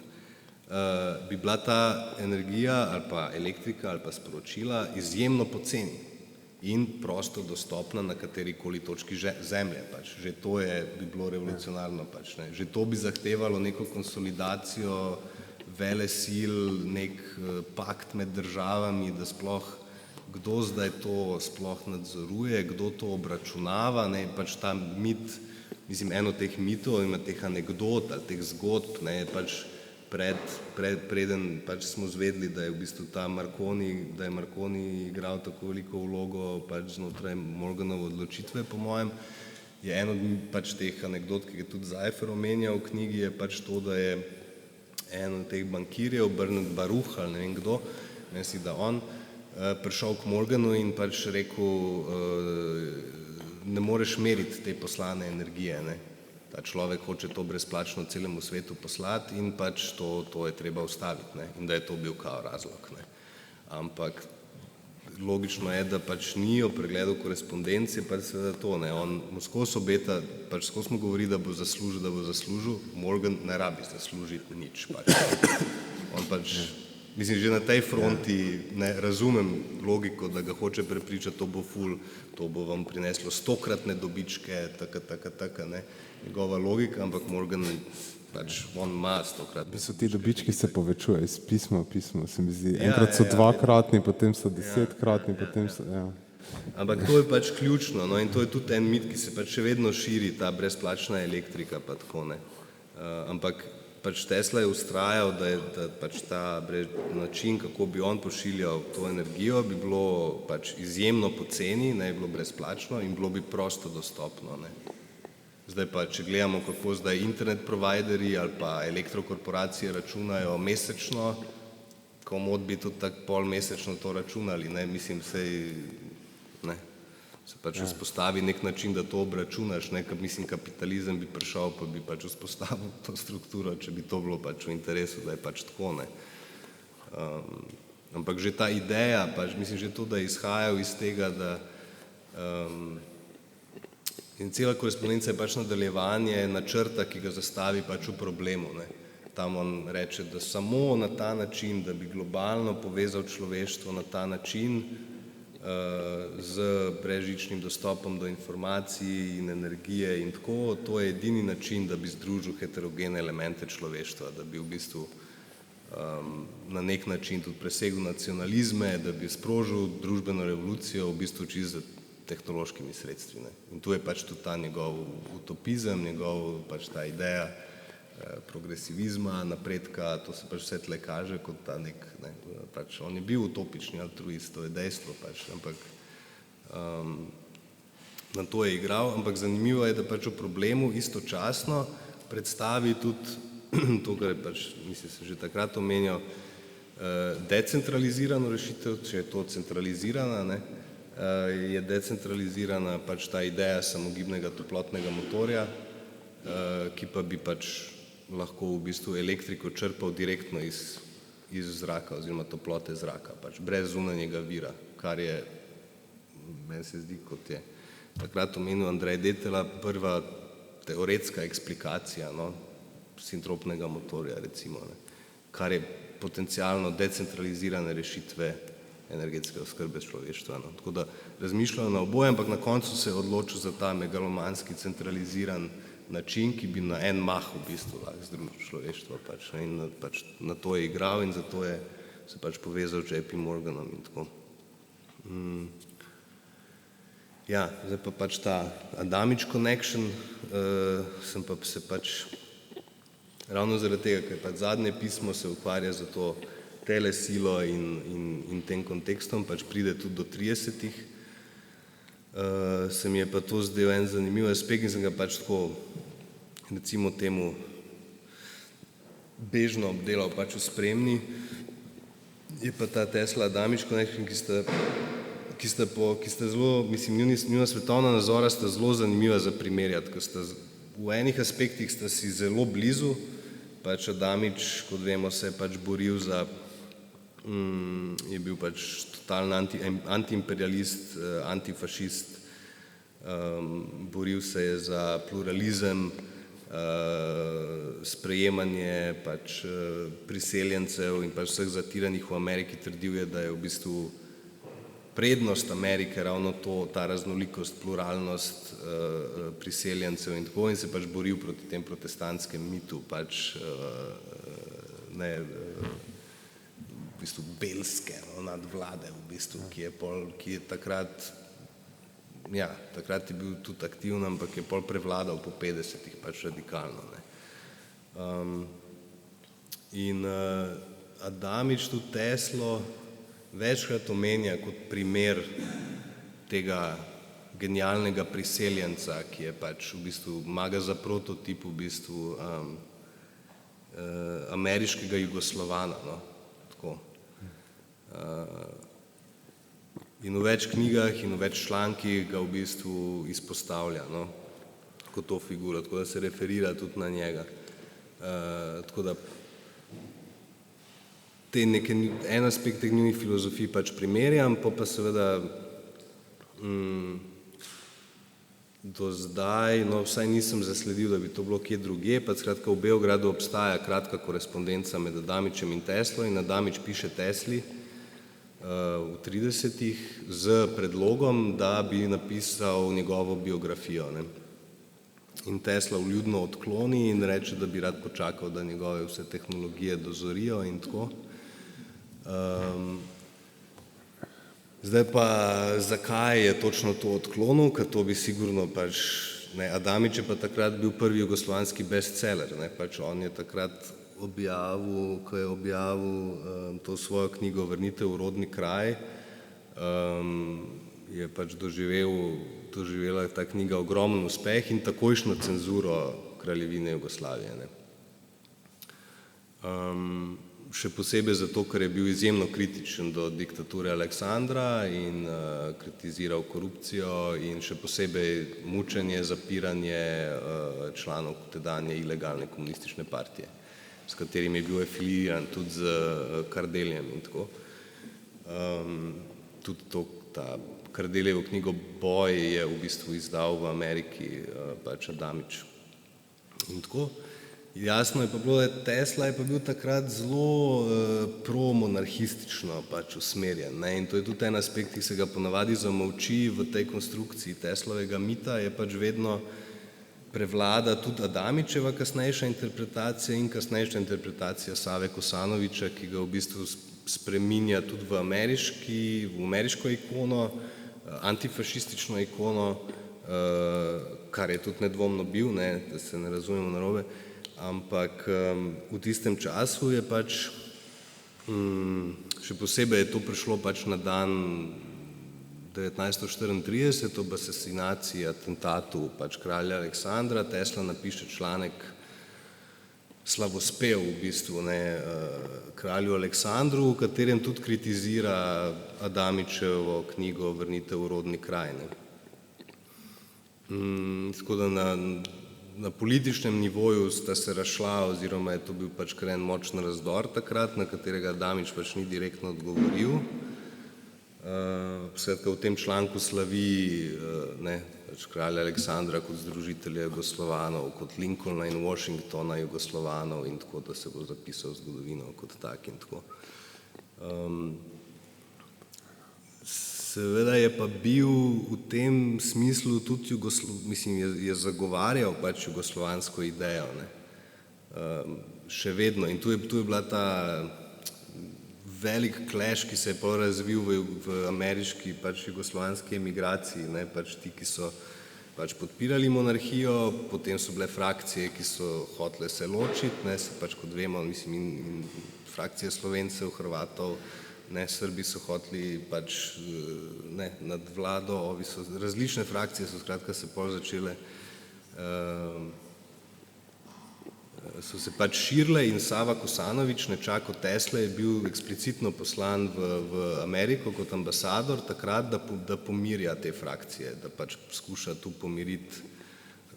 bi bila ta energija ali pa elektrika ali pa sporočila izjemno poceni in prosto dostopna na katerikoli točki zemlje. Pač. Že to bi bilo revolucionarno. Pač, ne. Že to bi zahtevalo neko konsolidacijo velesil, nek pakt med državami, da sploh kdo zdaj to sploh nadzoruje, kdo to obračunava, ne. Pač ta mit, mislim, eno teh mitov, ima teh anekdot ali teh zgodb, ne, pač preden pač smo zvedeli, da je v bistvu da je Marconi igral tako veliko vlogo pač znotraj Morganove odločitve, po mojem, je eno pač teh anekdot, ki je tudi Zajfer omenjal v knjigi, je pač to, da je en od teh bankirjev, Bernard Baruch ali ne vem kdo, mislim, da on, prišel k Morganu in pač rekel, ne moreš meriti te poslane energije, ne. Ta človek hoče to brezplačno celemu svetu poslati in pač to je treba ustaviti, ne, in da je to bil kao razlog, ne. Ampak logično je, da pač ni o pregledu korespondence, pač seveda to, ne, on mu skozi obeta, pač skozi mu govori, da bo zaslužil, Morgan ne rabi zaslužiti nič, pač. On pač, mislim, že na tej fronti ne razumem logiko, da ga hoče prepričati, to bo ful, to bo vam prineslo 100-kratne dobičke, ne. Njegova logika, ampak Morgan pač on ima 100-kratne. Ti dobički se povečujejo iz pisma v pismo, se mi zdi. Enkrat so 2-kratni, potem so 10-kratni, potem so, Ampak to je pač ključno, no, in to je tudi en mit, ki se pač še vedno širi, ta brezplačna elektrika pa tako, ne. Ampak pač Tesla je vztrajal, da pač ta način, kako bi on pošiljal to energijo, bi bilo pač izjemno poceni, ne bi bilo brezplačno in bilo bi prosto dostopno, ne. Zdaj pa, če gledamo, kako zdaj internet providerji ali pa elektrokorporacije računajo mesečno, komot bi tudi tako pol mesečno to računali, ne, mislim, ne, se pač vzpostavi nek način, da to obračunaš, ne, mislim, kapitalizem bi prišel, pa bi pač vzpostavil to strukturo, če bi to bilo pač v interesu, da je pač tako, ne. Ampak že ta ideja, pač mislim, že to, da je izhajal iz tega, da in cela korespondenca je pač nadaljevanje načrta, ki ga zastavi pač v problemu, ne. Tam on reče, da samo na ta način, da bi globalno povezal človeštvo na ta način z brezžičnim dostopom do informacij in energije in tako, to je edini način, da bi združil heterogene elemente človeštva, da bi v bistvu na nek način tudi presegel nacionalizme, da bi sprožil družbeno revolucijo v bistvu čisto tehnološkimi sredstvi, ne. In tu je pač tudi ta njegov utopizem, pač ta ideja progresivizma, napredka, to se pač vse tle kaže kot ta nek, ne, pač on je bil utopični altruist, to je dejstvo pač, ampak na to je igral, ampak zanimivo je, da pač o problemu istočasno predstavi tudi to, kar je pač, mislim, se že takrat omenjal, decentralizirano rešitev, če je to centralizirana, ne, je decentralizirana pač ta ideja samogibnega toplotnega motorja, ki pa bi pač lahko v bistvu elektriko črpal direktno iz zraka oziroma toplote zraka, pač brez zunanjega vira, kar je, meni se zdi, kot je takrat omenil Andrej Detela, prva teoretska eksplikacija, no, sintropnega motorja, recimo, ne, kar je potencialno decentralizirane rešitve energetske oskrbe človeštva. No. Tako da razmišljajo na oboje, ampak na koncu se je odločil za ta megalomanski centraliziran način, ki bi na en mah v bistvu lahko združil človeštvo pač, ne, in pač na to je igral in zato je se pač povezal z JP Morganom in tako. Ja, zdaj pa pač ta Adamič connection, sem pa se pač ravno zaradi tega, ker pač zadnje pismo se ukvarja za to telesilo in tem kontekstom, pač pride tudi do 30-ih, se mi je pa to zdel en zanimiv aspekt in sem ga pač tako, recimo temu, bežno obdelal pač v spremni, je pa ta Tesla Adamič connection, ki sta zelo, mislim, njuna svetovna nazora sta zelo zanimiva za primerjati, ker sta v enih aspektih sta si zelo blizu, pač Adamič, kot vemo, se je pač boril za, je bil pač totalni antiimperialist, antifašist, boril se je za pluralizem, sprejemanje pač priseljencev in pač vseh zatiranih v Ameriki. Trdil je, da je v bistvu prednost Amerike ravno to, ta raznolikost, pluralnost priseljencev in tako, in se pač boril proti tem protestantskem mitu, pač ne, v bistvu belske, no, nadvlade, v bistvu, ki je takrat, ja, takrat je bil tudi aktiven, ampak je pol prevladal po 50-ih pač radikalno, ne. In Adamič tudi Teslo večkrat omenja kot primer tega genialnega priseljenca, ki je pač v bistvu, ima ga za prototip v bistvu ameriškega Jugoslovana, no, tako. In v več knjigah in v več člankih ga v bistvu izpostavlja, no, kot to figuro, tako da se referira tudi na njega. Tako da en aspekt teh njunih filozofij pač primerjam, pa seveda do zdaj, no, vsaj nisem zasledil, da bi to bilo kje drugje, pa skratka v Beogradu obstaja kratka korespondenca med Adamičem in Teslo in Adamič piše Tesli v 30-ih z predlogom, da bi napisal njegovo biografijo, ne. In Tesla vljudno odkloni in reče, da bi rad počakal, da njegove vse tehnologije dozorijo in tako. Zdaj pa, zakaj je točno to odklonil, ker to bi sigurno pač, ne, Adamič je pa takrat bil prvi jugoslovanski bestseller, ne, pač on je takrat objavil, ko je objavil to svojo knjigo Vrnitev v rodni kraj, je pač doživela ta knjiga ogromen uspeh in takojšnjo cenzuro Kraljevine Jugoslavije, ne. Še posebej zato, ker je bil izjemno kritičen do diktature Aleksandra in kritiziral korupcijo in še posebej mučenje, zapiranje članov tedanje ilegalne komunistične partije, s katerim je bil afiliiran tudi z Kardeljem in tako. Tudi ta Kardeljevo knjigo Boj je v bistvu izdal v Ameriki pač Adamič in tako. Jasno je pa bilo, da Tesla je pa bil takrat zelo promonarhistično pač usmerjen, ne, in to je tudi en aspekt, ki se ga ponavadi zamolči v tej konstrukciji Teslovega mita, je pač vedno prevlada tudi Adamičeva kasnejša interpretacija in kasnejša interpretacija Save Kosanoviča, ki ga v bistvu spreminja tudi v ameriško ikono, antifašistično ikono, kar je tudi nedvomno bil, ne, da se ne razumemo narobe, ampak v tistem času je pač, še posebej je to prišlo pač na dan 1934 ob asesinaciji, atentatu pač kralja Aleksandra, Tesla napiše članek Slavospev v bistvu, kralju Aleksandru, v katerem tudi kritizira Adamičevo knjigo Vrnitev v rodni kraj. Tako da na političnem nivoju sta se razšla, oziroma je to bil pač kar en močen razdor takrat, na katerega Adamič pač ni direktno odgovoril. Skratka, v tem članku slavi pač kralja Aleksandra kot združitelja Jugoslovanov, kot Lincolna in Washingtona Jugoslovanov in tako, da se bo zapisal zgodovino kot tak in tako. Seveda je pa bil v tem smislu tudi je zagovarjal pač jugoslovansko idejo, še vedno. In tu je bila ta velik clash, ki se je pol razvil v ameriški pač jugoslovanski emigraciji, pač ti, ki so pač podpirali monarhijo, potem so bile frakcije, ki so hotele se ločiti, se pač kot vemo, in frakcije Slovencev, Hrvatov, Srbi so hoteli pač nad vlado, različne frakcije so skratka se pol začele, so se pač širile in Sava Kosanovič, nečak od Tesle, je bil eksplicitno poslan v Ameriko kot ambasador takrat, da pomirja te frakcije, da pač skuša tu pomiriti,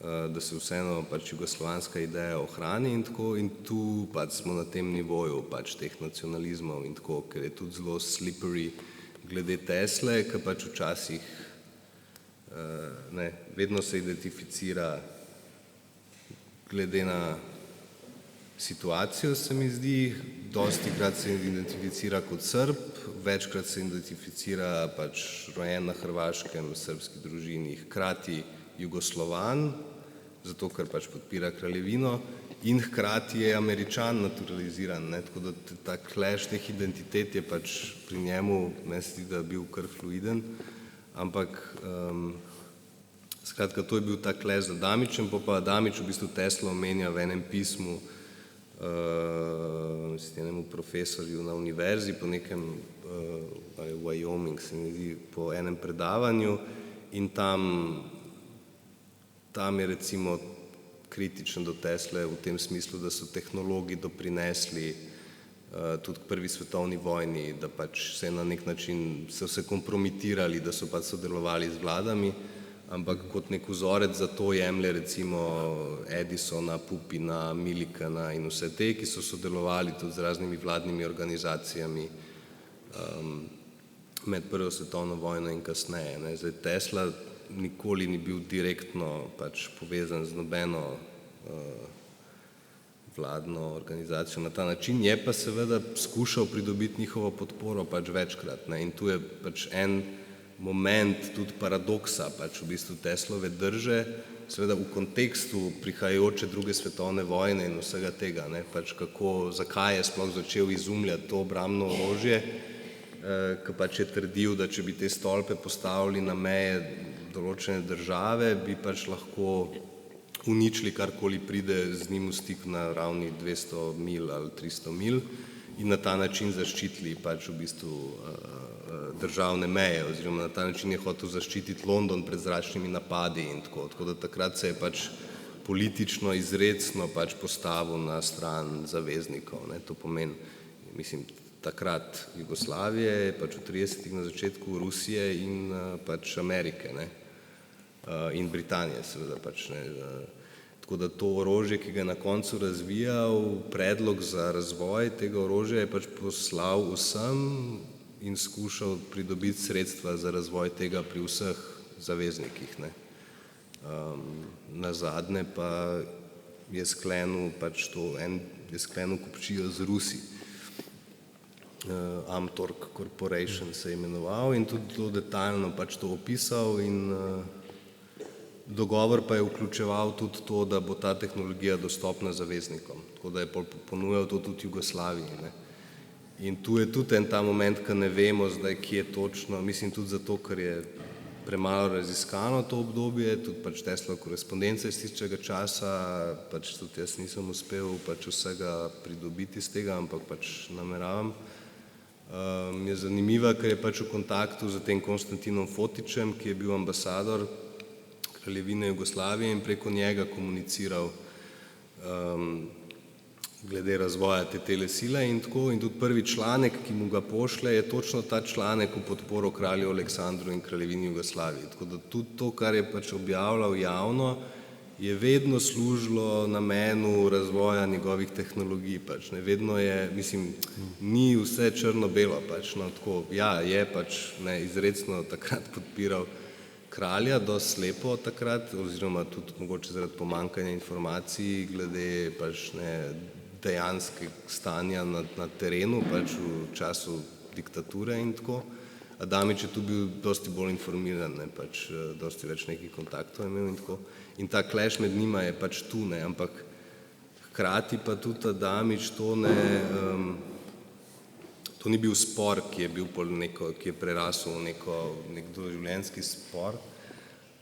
da se vseeno pač jugoslovanska ideja ohrani in tako, in tu pač smo na tem nivoju pač teh nacionalizmov in tako, ker je tudi zelo slippery glede Tesle, ki pač včasih vedno se identificira glede na situacijo, se mi zdi, dostikrat se identificira kot Srb, večkrat se identificira pač rojen na Hrvaškem, srbski družini, hkrati Jugoslovan, zato ker pač podpira kraljevino, in hkrati je Američan naturaliziran, tako da ta clash teh identitet je pač pri njemu, meni se zdi, da je bil kar fluiden, ampak skratka, to je bil ta clash z Adamičem, pa Adamič v bistvu Teslo omenja v enem pismu enemu profesorju na univerzi po nekem Wyoming, se mi zdi, po enem predavanju, in tam je recimo kritičen do Tesle v tem smislu, da so tehnologi doprinesli tudi k prvi svetovni vojni, da pač se na nek način so se kompromitirali, da so pač sodelovali z vladami, ampak kot nek vzorec za to jemlje recimo Edisona, Pupina, Milikana in vse te, ki so sodelovali tudi z raznimi vladnimi organizacijami med prvo svetovno vojno in kasneje. Zdaj Tesla nikoli ni bil direktno pač povezan z nobeno vladno organizacijo na ta način, je pa seveda skušal pridobiti njihovo podporo pač večkrat, in tu je pač en moment tudi paradoksa pač v bistvu Teslove drže, seveda v kontekstu prihajajoče druge svetovne vojne in vsega tega, pač zakaj je sploh začel izumljati to obrambno orožje, ki pač je trdil, da če bi te stolpe postavili na meje določene države, bi pač lahko uničili karkoli pride z njim v stik na ravni 200 mil ali 300 mil in na ta način zaščitili pač v bistvu državne meje, oziroma na ta način je hotel zaščititi London pred zračnimi napadi in tako. Tako da takrat se je pač politično izrecno pač postavil na stran zaveznikov. To pomeni, takrat Jugoslavije, pač v 30-ih na začetku Rusije in pač Amerike in Britanije seveda pač. Tako da to orožje, ki ga je na koncu razvijal, predlog za razvoj tega orožja je pač poslal vsem in skušal pridobiti sredstva za razvoj tega pri vseh zaveznikih. Nazadnje pa je sklenil pač je sklenil kupčijo z Rusi. Amtorg Corporation se je imenoval in tudi zelo detaljno pač to opisal in dogovor pa je vključeval tudi to, da bo ta tehnologija dostopna zaveznikom, tako da je ponujal to tudi Jugoslaviji. In tu je tudi en ta moment, ko ne vemo zdaj, kje točno, tudi zato, ker je premalo raziskano to obdobje, tudi pač Teslova korespondenca iz tistega časa, pač tudi jaz nisem uspel pač vsega pridobiti iz tega, ampak pač nameravam. je zanimiva, ker je pač v kontaktu z tem Konstantinom Fotičem, ki je bil ambasador Kraljevine Jugoslavije in preko njega komuniciral glede razvoja te telesile in tako. In tudi prvi članek, ki mu ga pošlje, je točno ta članek v podporo kralju Aleksandru in Kraljevini Jugoslaviji. Tako da tudi to, kar je pač objavljal javno, je vedno služilo namenu razvoja njegovih tehnologij. Pač, ne. Vedno je, mislim, ni vse črno-belo. Pač, no, tako, ja, je pač izrecno takrat podpiral kralja, dosti slepo takrat, oziroma tudi mogoče zaradi pomanjkanja informacij glede pač, dejanskega stanja na terenu pač v času diktature in tako. Adamič je tu bil dosti bolj informiran, pač dosti več nekih kontaktov je imel in tako. In ta clash med njima je pač tu, ampak hkrati pa tudi Adamič to ni bil spor, ki je bil ki je prerasel v nek doživljenjski spor,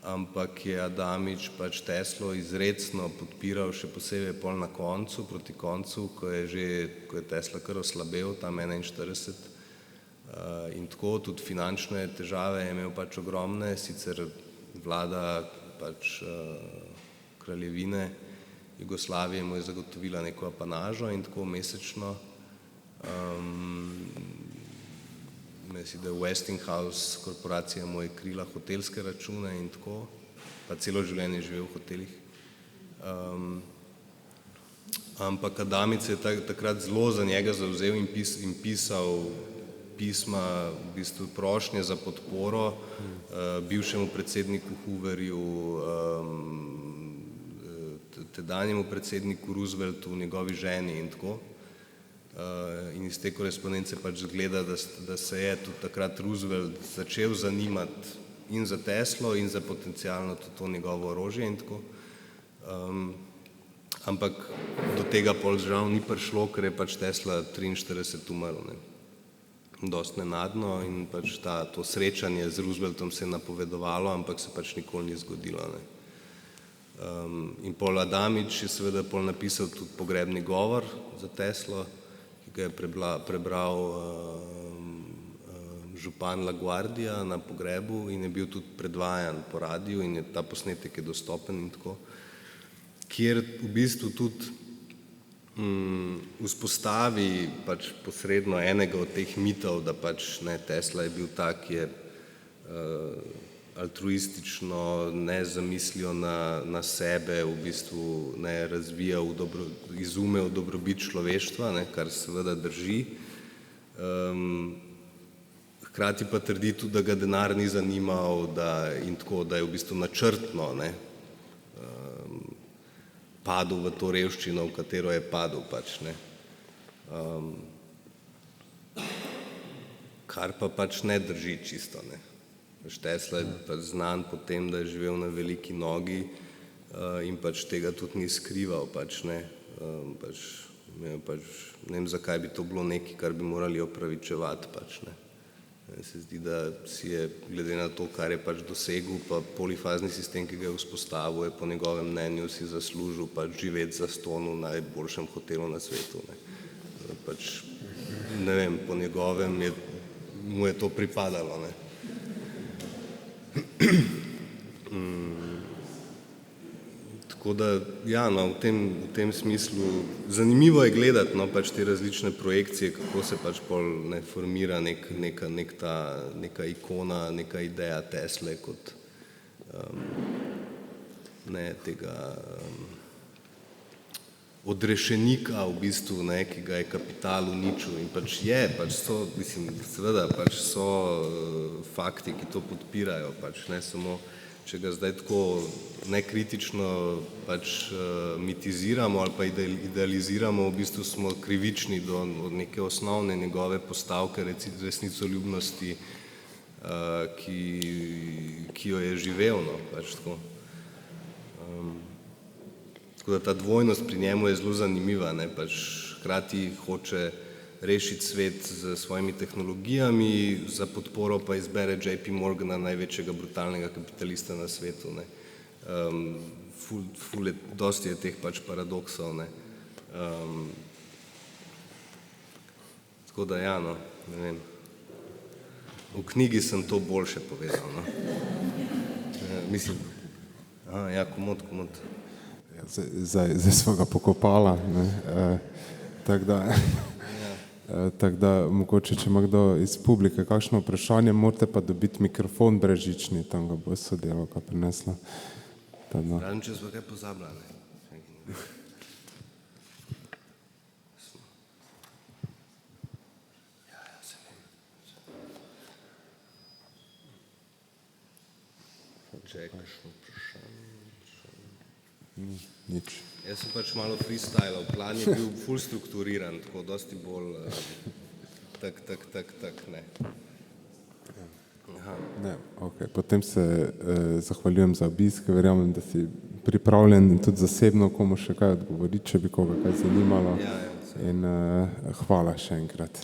ampak je Adamič pač Teslo izrecno podpiral, še posebej pol na koncu, proti koncu, ko je Tesla kar oslabel, tam 41. In tako, tudi finančne težave je imel pač ogromne, sicer vlada pač Kraljevine Jugoslavije mu je zagotovila neko apanažo in tako mesečno. Mislim, da je Westinghouse korporacija mu je krila hotelske račune in tako, pa celo življenje živel v hotelih. Ampak Adamič se je takrat zelo za njega zavzel in pisal pisma, v bistvu prošnje za podporo bivšemu predsedniku Hooverju, tedanjemu predsedniku Rooseveltu, njegovi ženi in tako. In iz te korespondence pač zgleda, da se je tudi takrat Roosevelt začel zanimati in za Teslo in za potencialno tudi to njegovo orožje in tako. Ampak do tega pol žal ni prišlo, ker je pač Tesla 43 umrl. Dosti nenadno in pač to srečanje z Rooseveltom se je napovedovalo, ampak se pač nikoli ni zgodilo. In pol Adamič je seveda pol napisal tudi pogrebni govor za Teslo, ki ga je prebral župan LaGuardia na pogrebu in je bil tudi predvajan po radiju in ta posnetek je dostopen in tako, kjer v bistvu tudi vzpostavi pač posredno enega od teh mitov, da pač Tesla je bil tak, ki je altruistično zamislijo na sebe v bistvu razvijal izume v dobrobit človeštva, kar seveda drži. Hkrati pa trdi tudi, da ga denar ni zanimal in tako, da je v bistvu načrtno padel v to revščino, v katero je padel pač. Kar pa pač ne drži čisto. Tesla je pač znan po tem, da je živel na veliki nogi in pač tega tudi ni skrival. Ne vem, zakaj bi to bilo nekaj, kar bi morali opravičevati. Se zdi, da si je glede na to, kar je pač dosegel, pa polifazni sistem, ki ga je vzpostavil, je po njegovem mnenju si zaslužil pač živeti zastonj v najboljšem hotelu na svetu. Pač, ne vem, po njegovem mu je to pripadalo. Tako da, ja, v tem smislu zanimivo je gledati pač te različne projekcije, kako se pač pol formira neka ikona, neka ideja Tesle kot tega odrešenika v bistvu, ki ga je kapital uničil. In pač so, mislim, seveda pač so fakti, ki to podpirajo, pač ne samo, če ga zdaj tako nekritično pač mitiziramo ali pa idealiziramo, v bistvu smo krivični do neke osnovne njegove postavke resnicoljubnosti, ki jo je živel, pač tako. Tako da ta dvojnost pri njemu je zelo zanimiva, pač hkrati hoče rešiti svet s svojimi tehnologijami, za podporo pa izbere JP Morgana, največjega brutalnega kapitalista na svetu. Dosti je teh pač paradoksov. Tako da ja, no. ne vem. V knjigi sem to boljše povedal, no. Mislim, ja, komot. Ja, zdaj smo ga pokopala, ne. Tako da mogoče, če ima kdo iz publike kakšno vprašanje, morate pa dobiti mikrofon brezžični, tam ga bo sodelavka prinesla. Razen če smo kaj pozabila, ne. Če je kakšno vprašanje. Nič. Jaz sem pač malo freestylal, plan je bil ful strukturiran, tako dosti bolj tak, ne. Ne, ok, potem se zahvaljujem za obisk, verjamem, da si pripravljen tudi zasebno komu še kaj odgovoriti, če bi koga kaj zanimalo. In hvala še enkrat.